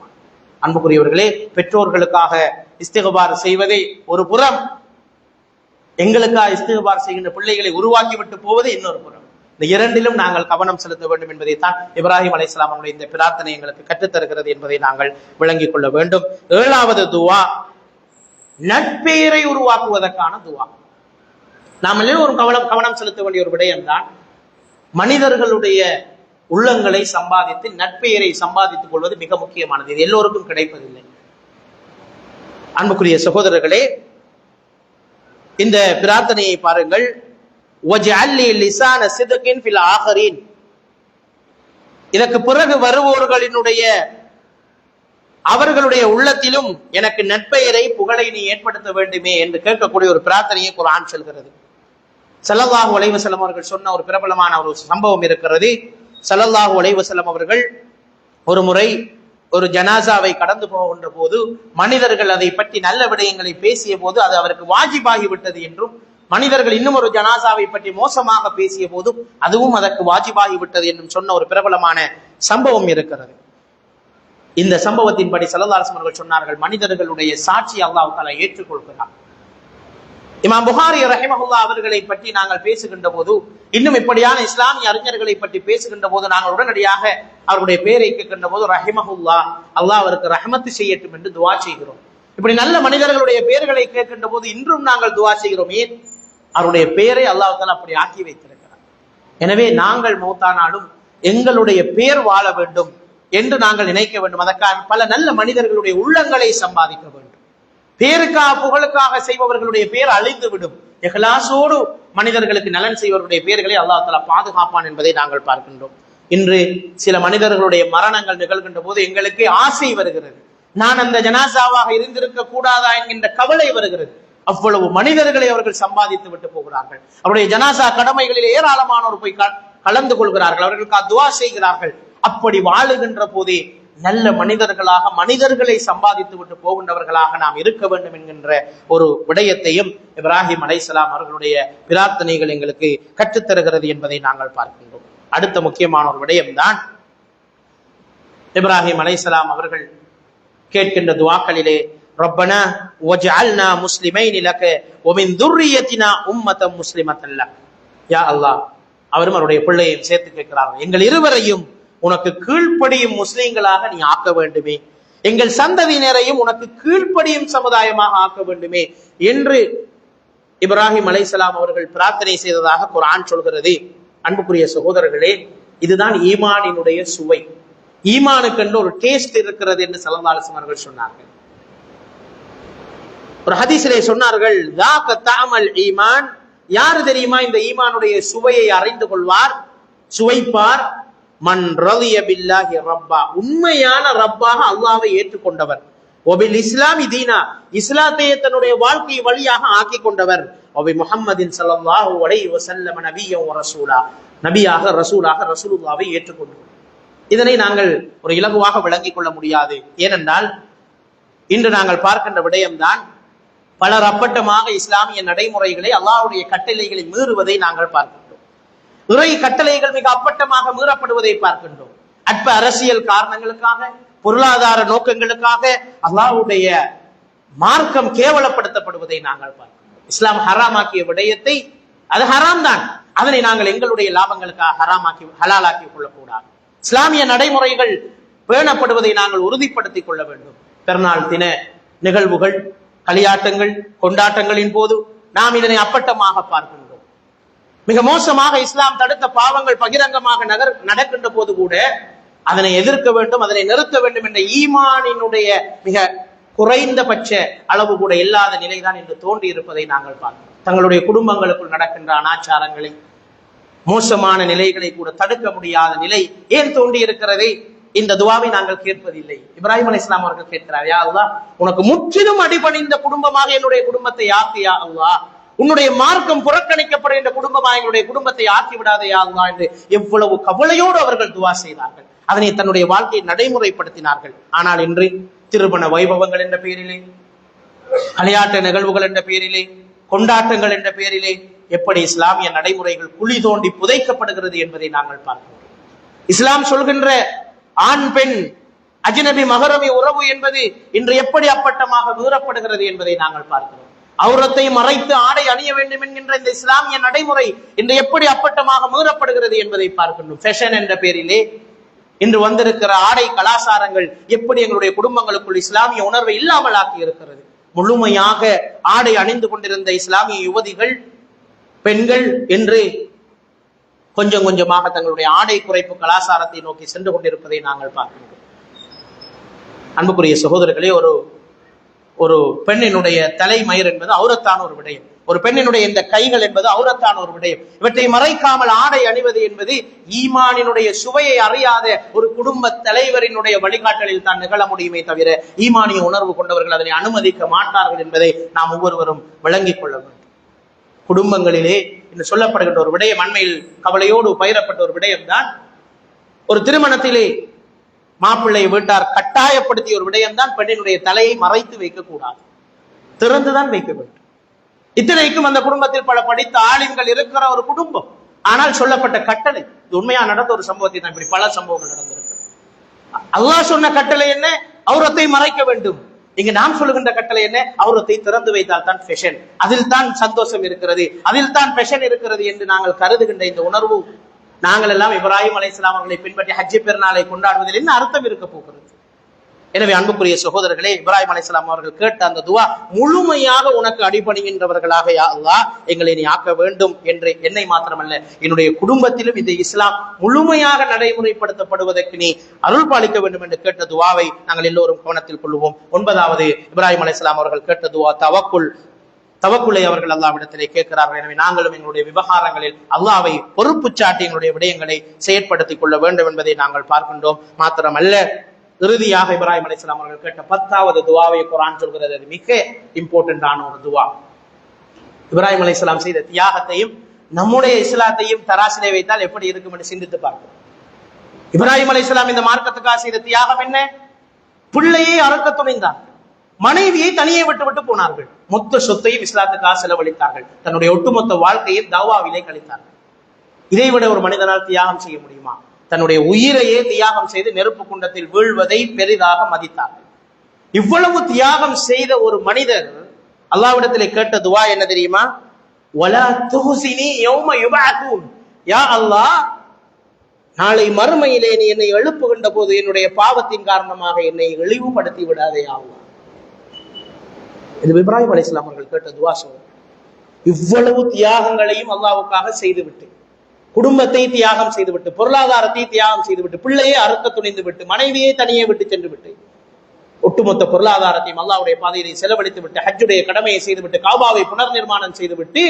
அன்புக்குரியவர்களே, பெற்றோர்களுக்காக இஸ்திக்ஃபார் செய்வதை ஒரு புறம், எங்களுக்காக இஸ்திக்ஃபார் செய்கின்ற பிள்ளைகளை உருவாக்கி விட்டு போவது இன்னொரு புறம். இந்த இரண்டிலும் நாங்கள் கவனம் செலுத்த வேண்டும் என்பதை தான் இப்ராஹிம் அலைஹிஸ்ஸலாம் அவருடைய இந்த பிரார்த்தனை எங்களுக்கு கற்றுத்தருகிறது என்பதை நாங்கள் விளங்கிக் கொள்ள வேண்டும். 7வது துஆ நட்பெயரை உருவாக்குவதற்கான துஆ. நாம் எல்லோரும் கவனம் செலுத்த வேண்டிய ஒரு விடயம் தான் மனிதர்களுடைய உள்ளங்களை சம்பாதித்து நட்பெயரை சம்பாதித்துக் கொள்வது மிக முக்கியமானது. இது எல்லோருக்கும் கிடைப்பதில்லை. அன்புக்குரிய சகோதரர்களே, இந்த பிரார்த்தனையை பாருங்கள். இதற்கு பிறகு வருவோர்களினுடைய அவர்களுடைய உள்ளத்திலும் எனக்கு நட்பெயரை புகழை நீ ஏற்படுத்த வேண்டுமே என்று கேட்கக்கூடிய ஒரு பிரார்த்தனையை குர்ஆன் சொல்கிறது. ஸல்லல்லாஹு அலைஹி வஸல்லம் அவர்கள் சொன்ன ஒரு பிரபலமான ஒரு சம்பவம் இருக்கிறது. ஸல்லல்லாஹு அலைஹி வஸல்லம் அவர்கள் ஒரு முறை ஒரு ஜனாசாவை கடந்து போகின்ற போது மனிதர்கள் அதை பற்றி நல்ல விடயங்களை பேசிய போது அது அவருக்கு வாஜிபாகி விட்டது என்றும், மனிதர்கள் இன்னும் ஒரு ஜனாசாவை பற்றி மோசமாக பேசிய போதும் அதுவும் அதற்கு வாஜிபாகி விட்டது என்றும் சொன்ன ஒரு பிரபலமான சம்பவம் இருக்கிறது. இந்த சம்பவத்தின்படி ஸல்லல்லாஹு அலைஹி வஸல்லம் அவர்கள் சொன்னார்கள், மனிதர்களுடைய சாட்சி அல்லாஹ் தஆலா ஏற்றுக்கொள்கிறார். இமாம் புகாரி ரஹிமஹுல்லாஹ் அவர்களை பற்றி நாங்கள் பேசுகின்ற போது, இன்னும் இப்படியான இஸ்லாமிய அறிஞர்களை பற்றி பேசுகின்ற போது நாங்கள் உடனடியாக அவருடைய பெயரை கேட்கின்ற போது ரஹிமஹுல்லாஹ், அல்லாஹ் அவருக்கு ரஹ்மத்து செய்யட்டும் என்று துஆ செய்கிறோம். இப்படி நல்ல மனிதர்களுடைய பெயர்களை கேட்கின்ற போது இன்றும் நாங்கள் துஆ செய்கிறோம். ஏன்? அவருடைய பெயரை அல்லாஹ் தஆலா அப்படி ஆக்கி வைத்திருக்கிறார். எனவே நாங்கள் மௌத்தானாலும் எங்களுடைய பெயர் வாழ வேண்டும் என்று நாங்கள் நினைக்க வேண்டும். அதற்காக பல நல்ல மனிதர்களுடைய உள்ளங்களை சம்பாதிக்க வேண்டும். பேருக்காக புகழுக்காக செய்பவர்களுடைய பெயர் அழிந்து விடும். இஹ்லாஸோடு மனிதர்களுக்கு நலன் செய்வர்களுடைய பெயர்களை அல்லாஹ் தஆலா பாதுகாப்பான் என்பதை நாங்கள் பார்க்கின்றோம். இன்று சில மனிதர்களுடைய மரணங்கள் நிகழ்கின்ற போது எங்களுக்கு ஆசை வருகிறது, நான் அந்த ஜனாசாவாக இருந்திருக்க கூடாதா என்கின்ற கவலை வருகிறது. அவ்வளவு மனிதர்களை அவர்கள் சம்பாதித்து விட்டு போகிறார்கள். அவருடைய ஜனாசா கடமைகளில் ஏராளமானோர் போய் கலந்து கொள்கிறார்கள், அவர்களுக்கு துஆ செய்கிறார்கள். அப்படி வாழுகின்ற போதே நல்ல மனிதர்களாக மனிதர்களை சம்பாதித்து விட்டு போகின்றவர்களாக நாம் இருக்க வேண்டும் என்கின்ற ஒரு விடயத்தையும் இப்ராஹிம் அலைஹிஸ்ஸலாம் அவர்களுடைய பிரார்த்தனைகள் எங்களுக்கு கற்றுத்தருகிறது என்பதை நாங்கள் பார்க்கின்றோம். அடுத்த முக்கியமான ஒரு விடயம்தான் இப்ராஹிம் அலைஹிஸ்ஸலாம் அவர்கள் கேட்கின்ற துஆக்களிலே ரப்பனா வஜ்அல்னா முஸ்லிமைன் லக வ மின் துர்ரியத்தினா உம்மத்தன் முஸ்லிமத்தன் லக். யா அல்லாஹ், அவரும் அவருடைய பிள்ளையையும் சேர்த்து கேட்கிறார்கள், எங்கள் இருவரையும் உனக்கு கீழ்ப்படியும் முஸ்லிம்களாக நீ ஆக்க வேண்டுமே, எங்கள் சந்ததியினரையும் உனக்கு கீழ்ப்படியும் சமுதாயமாக ஆக்க வேண்டுமே என்று இப்ராஹிம் அலைஹிஸ்ஸலாம் அவர்கள் பிரார்த்தனை செய்ததாக குர்ஆன் சொல்கிறது. அன்புக்குரிய சகோதரர்களே, இதுதான் ஈமானினுடைய சுவை. ஈமானுக்கு ஒரு டேஸ்ட் இருக்கிறது என்று ஸல்லல்லாஹு அலைஹி வஸல்லம் அவர்கள் சொன்னார்கள். ஒரு ஹதீஸிலே சொன்னார்கள், ذاق طعم الإيمان, யாரு தெரியுமா இந்த ஈமானுடைய சுவையை அறிந்து கொள்வார், சுவைப்பார்? மன் ரலிய பில்லாஹி ரப்பா, உண்மையான ரப்பாக அல்லாஹ்வை ஏற்றுக்கொண்டவர். வபில் இஸ்லாமி தீனா, இஸ்லாத்தை தன்னுடைய வாழ்க்கை வழியாக ஆக்கி கொண்டவர். வபி முஹம்மதின் ஸல்லல்லாஹு அலைஹி வஸல்லம் நபிய்யன் வ ரசூலா, நபியாக ரசூலாக ரசூலுல்லாஹ்வை ஏற்றுக்கொண்டவர். இதனை நாங்கள் ஒரு இலகுவாக விளங்கிக் கொள்ள முடியாது. ஏனென்றால் இன்று நாங்கள் பார்க்கின்ற விடயம்தான் பலர் அப்பட்டமாக இஸ்லாமிய நடைமுறைகளை, அல்லாஹ்வுடைய கட்டளைகளை மீறுவதை நாங்கள் பார்க்கின்றோம். இறை கட்டளைகள் மிக அப்பட்டமாக மீறப்படுவதை பார்க்கின்றோம். அற்ப அரசியல் காரணங்களுக்காக, பொருளாதார நோக்கங்களுக்காக அல்லாஹ்வுடைய மார்க்கம் கேவலப்படுத்தப்படுவதை நாங்கள் பார்க்கின்றோம். இஸ்லாம் ஹராமாக்கிய விடயத்தை, அது ஹராம் தான், அதனை நாங்கள் எங்களுடைய லாபங்களுக்காக ஹராமாக்கி ஹலாலாக்கி கொள்ளக்கூடாது. இஸ்லாமிய நடைமுறைகள் பேணப்படுவதை நாங்கள் உறுதிப்படுத்திக் கொள்ள வேண்டும். பெருநாள் தின நிகழ்வுகள், களியாட்டங்கள், கொண்டாட்டங்களின் போது நாம் இதனை அப்பட்டமாக பார்க்கின்றோம். மிக மோசமாக இஸ்லாம் தடுத்த பாவங்கள் பகிரங்கமாக நடக்கின்ற போது கூட அதனை எதிர்க்க வேண்டும், அதனை நிறுத்த வேண்டும் என்ற ஈமானினுடைய மிக குறைந்தபட்ச அளவு கூட இல்லாத நிலைதான் என்று தோன்றி இருப்பதை நாங்கள் பார்க்கிறோம். தங்களுடைய குடும்பங்களுக்குள் நடக்கின்ற அனாச்சாரங்களை, மோசமான நிலைகளை கூட தடுக்க முடியாத நிலை ஏன் தோன்றி இருக்கிறதை இந்த துவாவை நாங்கள் கேட்பதில்லை. இப்ராஹிம் அலைஹிஸ்ஸலாம் அவர்கள் கேட்கிறார், யா அல்லாஹ், உனக்கு முற்றிலும் அடிபணிந்த குடும்பமாக என்னுடைய குடும்பத்தை ஆக்கியா அல்லாஹ், உன்னுடைய மார்க்கம் புறக்கணிக்கப்படுகின்ற குடும்பமாக என்னுடைய குடும்பத்தை ஆக்கி விடாதையா அல்லாஹ் என்று எவ்வளவு கவலையோடு அவர்கள் துவா செய்தார்கள். அதனை தன்னுடைய வாழ்க்கையை நடைமுறைப்படுத்தினார்கள். ஆனால் இன்று திருமண வைபவங்கள் என்ற பெயரிலே, விளையாட்டு நிகழ்வுகள் என்ற பெயரிலே, கொண்டாட்டங்கள் என்ற பெயரிலே எப்படி இஸ்லாமிய நடைமுறைகள் குழி தோண்டி புதைக்கப்படுகிறது என்பதை நாங்கள் பார்க்கிறோம். இஸ்லாம் சொல்கின்ற ஆண் பெண் அஜ்னபி மகரமி உறவு என்பது இன்று எப்படி அப்பட்டமாக மீறப்படுகிறது என்பதை நாங்கள் பார்க்கிறோம். அவுரத்தை மறைத்து ஆடை அணிய வேண்டும் என்கின்ற இந்த இஸ்லாமிய நடைமுறை இன்று எப்படி அப்பட்டமாக மீறப்படுகிறது என்பதை பார்க்கின்றோம். ஃபேஷன் என்ற பெயரிலே இன்று வந்திருக்கிற ஆடை கலாச்சாரங்கள் எப்படி எங்களுடைய குடும்பங்களுக்குள் இஸ்லாமிய உணர்வை இல்லாமல் ஆக்கி இருக்கிறது. முழுமையாக ஆடை அணிந்து கொண்டிருந்த இஸ்லாமிய யுவதிகள், பெண்கள் என்று கொஞ்சம் கொஞ்சமாக தங்களுடைய ஆடை குறைப்பு கலாச்சாரத்தை நோக்கி சென்று கொண்டிருப்பதை நாங்கள் பார்க்கின்றோம். அன்புக்குரிய சகோதரர்களே, ஒரு பெண்ணினுடைய தலைமயிர் என்பது அவுரத்தான ஒரு விடயம். ஒரு பெண்ணினுடைய இந்த கைகள் என்பது அவுரத்தான ஒரு விடயம். இவற்றை மறைக்காமல் ஆடை அணிவது என்பது ஈமானினுடைய சுவையை அறியாத ஒரு குடும்ப தலைவரினுடைய வழிகாட்டலில் தான் நிகழ முடியுமே தவிர ஈமானிய உணர்வு கொண்டவர்கள் அதனை அனுமதிக்க மாட்டார்கள் என்பதை நாம் ஒவ்வொருவரும் விளங்கிக் கொள்ள வேண்டும். குடும்பங்களிலே என்று சொல்லப்படுகின்ற ஒரு விடயம், அண்மையில் கவலையோடு பயிரப்பட்ட ஒரு விடயம் தான், ஒரு திருமணத்திலே மாப்பிள்ளை வீட்டார் கட்டாயப்படுத்திய ஒரு விடயம் தான் பெண்ணினுடைய தலையை மறைத்து வைக்கக்கூடாது, திறந்துதான் வைக்க வேண்டும். இத்தனைக்கும் அந்த குடும்பத்தில் பல படித்த ஆளுங்கள் இருக்கிற ஒரு குடும்பம். ஆனால் சொல்லப்பட்ட கட்டளை, இது உண்மையா நடந்த ஒரு சம்பவத்தை தான், இப்படி பல சம்பவங்கள் நடந்திருக்கு. அல்லாஹ் சொன்ன கட்டளை என்ன? அவுரத்தை மறைக்க வேண்டும். இங்க நாம் சொல்லுகின்ற கட்டளை என்ன? அவுரத்தை திறந்து வைத்தால் தான் ஃபேஷன், அதில் தான் சந்தோஷம் இருக்கிறது, அதில் தான் ஃபேஷன் இருக்கிறது என்று நாங்கள் கருதுகின்ற இந்த உணர்வு, நாங்கள் எல்லாம் இப்ராஹிம் அலைஹிஸ்ஸலாம் அவர்களை பின்பற்றி ஹஜ் பெருநாளை கொண்டாடுவதில் என்ன அர்த்தம் இருக்க போகிறது? எனவே அன்புக்குரிய சகோதரர்களே, இப்ராஹிம் அலைஹிஸ்ஸலாம் அவர்கள் கேட்ட அந்த துவா, முழுமையாக உனக்கு அடிபணிகின்றவர்களாக யா அல்லாஹ் எங்களை நீ ஆக்க வேண்டும் என்று, என்னை மாத்திரமல்ல என்னுடைய குடும்பத்திலும் இந்த இஸ்லாம் முழுமையாக நடைமுறைப்படுத்தப்படுவதற்கு நீ அருள் பாலிக்க வேண்டும் என்று கேட்ட துவாவை நாங்கள் எல்லோரும் கவனத்தில் கொள்வோம். 9வது இப்ராஹிம் அலைஹிஸ்ஸலாம் அவர்கள் கேட்ட துவா தவக்குலை அவர்கள் அல்லாஹ்விடத்திலே கேட்கிறார்கள். எனவே நாங்களும் எங்களுடைய விவகாரங்களில் அல்லாஹ்வை பொறுப்பு சாட்டி எங்களுடைய விடயங்களை செயற்படுத்திக் கொள்ள வேண்டும் என்பதை நாங்கள் பார்க்கின்றோம். மாத்திரமல்ல, இறுதியாக இப்ராஹிம் அலைஹிஸ்ஸலாம் அவர்கள் கேட்ட 10வது துவாவை குர்ஆன் சொல்கிறது. அது மிக இம்பார்ட்டன்டான ஒரு துவா. இப்ராஹிம் அலைஹிஸ்ஸலாம் செய்த தியாகத்தையும் நம்முடைய இஸ்லாத்தையும் தராசிலே வைத்தால் எப்படி இருக்கும் என்று சிந்தித்து பார்க்கிறோம். இப்ராஹிம் அலைஹிஸ்ஸலாம் இந்த மார்க்கத்துக்காக செய்த தியாகம் என்ன? பிள்ளையை அறுக்க துணிந்தார், மனைவியை தனியே விட்டு போனார்கள், மொத்த சொத்தையும் இஸ்லாத்துக்காக செலவழித்தார்கள், தன்னுடைய ஒட்டுமொத்த வாழ்க்கையை தவாவிலே கழித்தார்கள். இதைவிட ஒரு மனிதனால் தியாகம் செய்ய முடியுமா? தன்னுடைய உயிரையே தியாகம் செய்து நெருப்பு குண்டத்தில் வீழ்வதை பெரிதாக மதித்தார்கள். இவ்வளவு தியாகம் செய்த ஒரு மனிதர் அல்லாஹ்விடத்திலே கேட்ட துவா என்ன தெரியுமா? வலா துஹ்ஸினி யௌம யுபஅஸூன், யா அல்லாஹ், நாளை மறுமையிலே நீ என்னை எழுப்புகின்ற போது என்னுடைய பாவத்தின் காரணமாக என்னை இழிவுபடுத்தி விடாதே அல்லாஹ். இது இப்ராஹிம் அலைஹிஸ்ஸலாம் அவர்கள் கேட்ட துஆ. இவ்வளவு தியாகங்களையும் அல்லாஹ்வுக்காக செய்துவிட்டு, குடும்பத்தை தியாகம் செய்துவிட்டு, பொருளாதாரத்தை தியாகம் செய்துவிட்டு, பிள்ளையை அறுக்க துணிந்து விட்டு, மனைவியை தனியே விட்டு சென்று விட்டு, ஒட்டுமொத்த பொருளாதாரத்தையும் அல்லாஹ்வுடைய பாதையிலே செலவழித்து விட்டு, ஹஜ்ஜுடைய கடமையை செய்துவிட்டு, காபாவை புனர் நிர்மாணம் செய்துவிட்டு,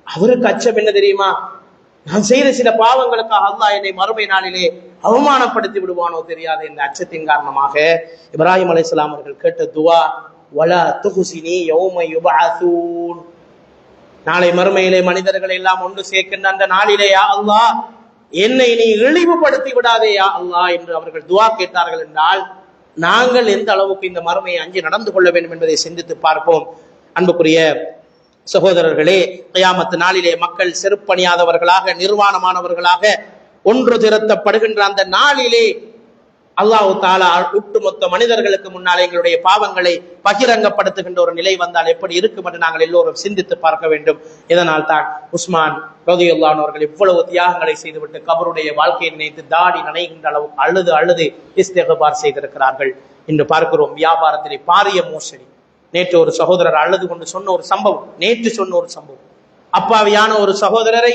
அவருக்கு அச்சம் என்ன தெரியுமா? நான் செய்த சில பாவங்களுக்காக அல்லாஹ் என்னை மறுமை நாளிலே அவமானப்படுத்தி விடுவானோ தெரியாது என்ற அச்சத்தின் காரணமாக இப்ராஹிம் அலைஹிஸ்ஸலாம் அவர்கள் கேட்ட துஆ, வலா துஹ்ஸினி யௌம யுபஅஸூன். நாளை மறுமையிலே மனிதர்கள் எல்லாம் ஒன்று சேர்க்கின்ற அந்த நாளிலே யா அல்லாஹ் என்னை நீ இழிவுபடுத்தி விடாதே யா அல்லாஹ் என்று அவர்கள் துஆ கேட்டார்கள் என்றால், நாங்கள் எந்த அளவுக்கு இந்த மறுமையை அஞ்சி நடந்து கொள்ள வேண்டும் என்பதை சிந்தித்து பார்ப்போம். அன்புக்குரிய சகோதரர்களே, கியாமத் நாளிலே மக்கள் செருப்பணியாதவர்களாக, நிர்வாணமானவர்களாக ஒன்று திரட்டப்படுகின்ற அந்த நாளிலே அல்லாஹ் தஆலா ஒட்டுமொத்த மனிதர்களுக்கு முன்னால் எங்களுடைய பாவங்களை பகிரங்கப்படுத்துகின்ற ஒரு நிலை வந்தால் எப்படி இருக்கும் என்று நாங்கள் எல்லோரும் சிந்தித்து பார்க்க வேண்டும். இதனால் தான் உஸ்மான் ரலியல்லாஹு அன்ஹு அவர்கள் இவ்வளவு தியாகங்களை செய்துவிட்டு கபருடைய வாழ்க்கையை நினைத்து தாடி நனைகின்ற அளவுக்கு அழுது அழுது இஸ்திக்பார் செய்திருக்கிறார்கள். இன்று பார்க்கிறோம் வியாபாரத்திலே பாரிய மோசடி. நேற்று ஒரு சகோதரர் அழுது கொண்டு சொன்ன ஒரு சம்பவம், அப்பாவியான ஒரு சகோதரரை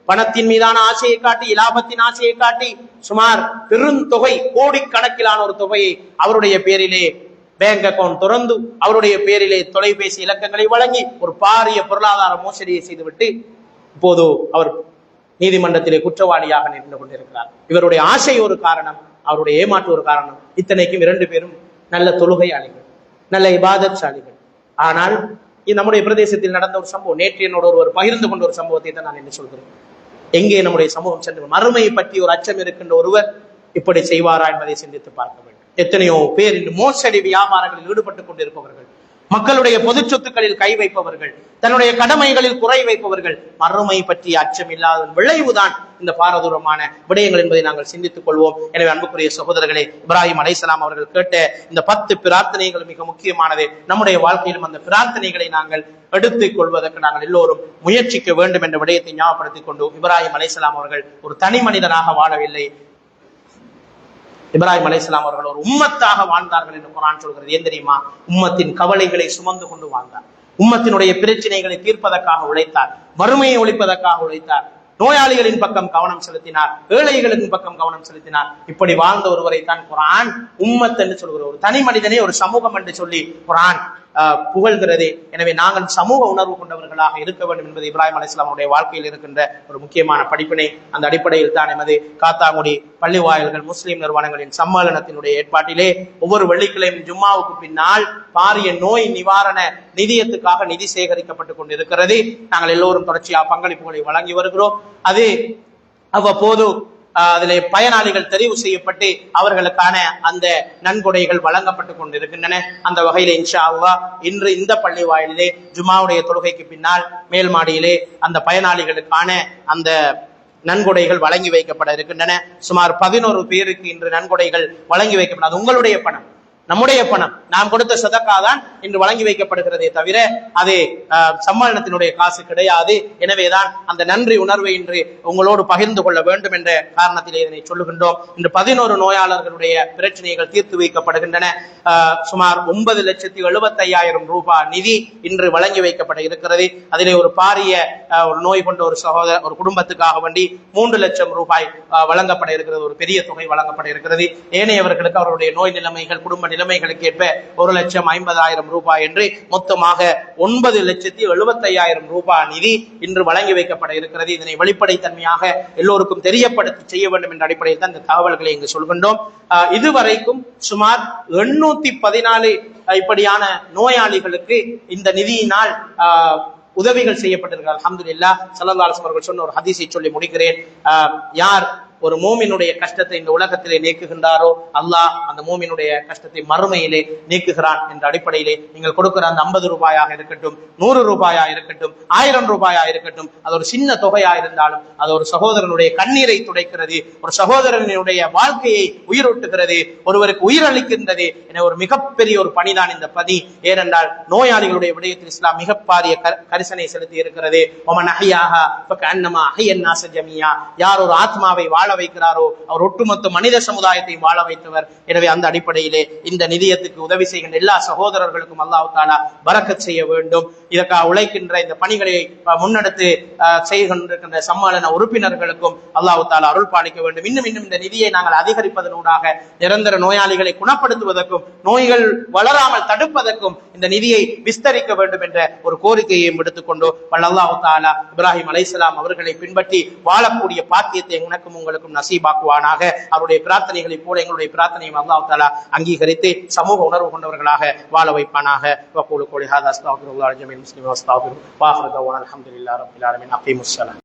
பணத்தின் மீதான ஆசையை காட்டி, இலாபத்தின் ஆசையை காட்டி சுமார் பெருந்தொகை, கோடிக்கணக்கிலான ஒரு தொகையை அவருடைய பேரிலே பேங்க் அக்கவுண்ட் திறந்து அவருடைய பேரிலே தொலைபேசி இலக்கங்களை வழங்கி ஒரு பாரிய பொருளாதார மோசடியை செய்துவிட்டு இப்போது அவர் நீதிமன்றத்திலே குற்றவாளியாக நின்று கொண்டிருக்கிறார். இவருடைய ஆசை ஒரு காரணம், அவருடைய ஏமாற்று ஒரு காரணம். இத்தனைக்கும் 2 பேரும் நல்ல தொழுகையாளிகள், நல்ல இபாதத்சாலிகள். ஆனால் நம்முடைய பிரதேசத்தில் நடந்த ஒரு சம்பவம், நேற்று என்னோட ஒருவர் பகிர்ந்து கொண்ட ஒரு சம்பவத்தை தான் நான் என்ன சொல்கிறேன். எங்கே நம்முடைய சமூகம் சென்று மறுமையை பற்றி ஒரு அச்சம் இருக்கின்ற ஒருவர் இப்படி செய்வாரா என்பதை சிந்தித்து பார்க்க வேண்டும். எத்தனையோ பேர் இன்று மோசடி வியாபாரங்களில் ஈடுபட்டுக் கொண்டிருப்பவர்கள், மக்களுடைய பொது சொத்துக்களில் கை வைப்பவர்கள், தன்னுடைய கடமைகளில் குறை வைப்பவர்கள், மறுமை பற்றிய அச்சம் இல்லாத விளைவுதான் இந்த பாரதூரமான விடயங்கள் என்பதை நாங்கள் சிந்தித்துக் கொள்வோம். எனவே அன்புக்குரிய சகோதரர்களே, இப்ராஹிம் அலைஹிஸ்ஸலாம் அவர்கள் கேட்ட இந்த 10 பிரார்த்தனைகள் மிக முக்கியமானது. நம்முடைய வாழ்க்கையிலும் அந்த பிரார்த்தனைகளை நாங்கள் எடுத்துக் கொள்வதற்கு நாங்கள் எல்லோரும் முயற்சிக்க வேண்டும் என்ற விடயத்தை ஞாபகப்படுத்திக் கொண்டு, இப்ராஹிம் அலைஹிஸ்ஸலாம் அவர்கள் ஒரு தனி மனிதனாக வாழவில்லை. இப்ராஹிம் அலைஹிஸ்ஸலாம் அவர்கள் ஒரு உம்மத்தாக வாழ்ந்தார்கள் என்று குர்ஆன் சொல்கிறது. ஏன் தெரியுமா? உம்மத்தின் கவலைகளை சுமந்து கொண்டு வாழ்ந்தார். உம்மத்தினுடைய பிரச்சனைகளை தீர்ப்பதற்காக உழைத்தார், வறுமையை ஒழிப்பதற்காக உழைத்தார், நோயாளிகளின் பக்கம் கவனம் செலுத்தினார், ஏழைகளின் பக்கம் கவனம் செலுத்தினார். இப்படி வாழ்ந்த ஒருவரை தான் குர்ஆன் உம்மத் என்று சொல்கிற, ஒரு தனி மனிதனை ஒரு சமூகம் என்று சொல்லி குர்ஆன் புகழ்கிறது. எனவே நாங்கள் சமூக உணர்வு கொண்டவர்களாக இருக்க வேண்டும் என்பது இப்ராஹிம் அலைஹிஸ்ஸலாமுடைய வாழ்க்கையில் இருக்கின்ற ஒரு முக்கியமான படிப்பினை. அந்த அடிப்படையில் தான் எமது காத்தாங்குடி பள்ளி வாயில்கள் முஸ்லிம் நிறுவனங்களின் சம்மேளனத்தினுடைய ஏற்பாட்டிலே ஒவ்வொரு வெள்ளிக்கிழமையும் ஜும்மாவுக்கு பின்னால் பாரிய நோய் நிவாரண நிதியத்துக்காக நிதி சேகரிக்கப்பட்டுக் கொண்டிருக்கிறது. நாங்கள் எல்லோரும் தொடர்ச்சியாக பங்களிப்புகளை வழங்கி வருகிறோம். அது அவ்வப்போது அதிலே பயனாளிகள் தெரிவு செய்யப்பட்டு அவர்களுக்கான அந்த நன்கொடைகள் வழங்கப்பட்டுக் கொண்டிருக்கின்றன. அந்த வகையிலே இன்ஷா அல்லாஹ் இன்று இந்த பள்ளி வாயிலே ஜும்மாவுடைய தொழுகைக்கு பின்னால் மேல் மாடியிலே அந்த பயனாளிகளுக்கான அந்த நன்கொடைகள் வழங்கி வைக்கப்பட இருக்கின்றன. சுமார் 11 பேருக்கு இன்று நன்கொடைகள் வழங்கி வைக்கப்பட, அது உங்களுடைய பணம், நம்முடைய பணம், நாம் கொடுத்த சதக்கா தான் இன்று வழங்கி வைக்கப்படுகிறதே தவிர அது சம்மேளனத்தினுடைய காசு கிடையாது. எனவேதான் அந்த நன்றி உணர்வை இன்று உங்களோடு பகிர்ந்து கொள்ள வேண்டும் என்ற காரணத்திலே இதனை சொல்லுகின்றோம். இன்று 11 நோயாளர்களுடைய பிரச்சனைகள் தீர்த்து வைக்கப்படுகின்றன. சுமார் 9,75,000 ரூபாய் நிதி இன்று வழங்கி வைக்கப்பட இருக்கிறது. அதிலே ஒரு பாரிய ஒரு நோய் கொண்ட ஒரு குடும்பத்துக்காக வேண்டி 3 லட்சம் ரூபாய் வழங்கப்பட இருக்கிறது. ஒரு பெரிய தொகை வழங்கப்பட இருக்கிறது. ஏனையவர்களுக்கு அவருடைய நோய் நிலைமைகள், குடும்ப நிலைமைகளுக்கு ஏற்ப 1,50,000 ரூபாய் என்று மொத்தமாக 9,75,000 ரூபாய் நிதி இன்று வழங்கி வைக்கப்பட இருக்கிறது. இதனை வெளிப்படைத்தன்மையாக எல்லோருக்கும் தெரியப்படுத்தி செய்ய வேண்டும் என்ற அடிப்படையில் தான் இந்த தகவல்களை இங்கு சொல்கின்றோம். இதுவரைக்கும் சுமார் 814 இப்படியான நோயாளிகளுக்கு இந்த நிதியினால் உதவிகள் செய்யப்பட்டிருக்கிறார். அல்ஹம்துலில்லாஹ். ஸல்லல்லாஹு அலைஹி வஸல்லம் அவர்கள் சொன்ன ஒரு ஹதீஸை சொல்லி முடிக்கிறேன். யார் ஒரு மூமினுடைய கஷ்டத்தை இந்த உலகத்திலே நீக்குகின்றாரோ அல்லாஹ் அந்த மூமினுடைய கஷ்டத்தை மறுமையிலே நீக்குகிறான் என்ற அடிப்படையிலே நீங்கள் கொடுக்கிற அந்த 50 ரூபாயாக இருக்கட்டும், 100 ரூபாயா இருக்கட்டும், 1000 ரூபாயா இருக்கட்டும், அது ஒரு சின்ன தொகையா இருந்தாலும் அது ஒரு சகோதரனுடைய கண்ணீரை துடைக்கிறது, ஒரு சகோதரனுடைய வாழ்க்கையை உயிரூட்டுகிறது, ஒருவருக்கு உயிரளிக்கின்றது. என ஒரு மிகப்பெரிய ஒரு பணிதான் இந்த பணி. ஏனென்றால் நோயாளிகளுடைய விடயத்தில் இஸ்லாம் மிக பாரிய கரிசனை செலுத்தி இருக்கிறது. யார் ஒரு ஆத்மாவை வாழ வைக்கிறாரோ அவர் ஒட்டுமொத்த மனித சமுதாயத்தையும் வாழ வைத்தவர். எனவே அந்த அடிப்படையிலே இந்த நிதியத்துக்கு உதவி செய்கின்ற எல்லா சகோதரர்களுக்கும் அல்லாஹ் தஆலா பரக்கத் செய்ய வேண்டும். இதற்காக உழைக்கின்ற இந்த பணிகளை முன்னெடுத்து செய்கின்ற சம்மேளன உறுப்பினர்களுக்கும் அல்லாஹ் தஆலா அருள் பாலிக்க வேண்டும். இன்னும் இந்த நிதியை நாங்கள் அதிகரிப்பதனூடாக நிரந்தர நோயாளிகளை குணப்படுத்துவதற்கும் நோய்கள் வளராமல் தடுப்பதற்கும் இந்த நிதியை விஸ்தரிக்க வேண்டும் என்ற ஒரு கோரிக்கையை எடுத்துக்கொண்டு அல்லாஹ் தஆலா இப்ராஹிம் அலைஹிஸ்ஸலாம் அவர்களை பின்பற்றி வாழக்கூடிய பாக்கியத்தை எனக்கும் உங்களுக்கும் நசீபாக்குவானாக. அவருடைய பிரார்த்தனைகளை போல எங்களுடைய பிரார்த்தனையும் அல்லாஹ் தஆலா அங்கீகரித்து சமூக உணர்வு கொண்டவர்களாக வாழ வைப்பானாக. வகூலு கௌலி ஹாதா அஸ்தக்ஃபிருல்லாஹ் ஜமீல் முஸ்லிமீன் வஸ்தக்ஃபிரு வ ஆகிரு தஅவானா அல்ஹம்துலில்லாஹி ரப்பில் ஆலமீன். அகீமுஸ் ஸலாம்.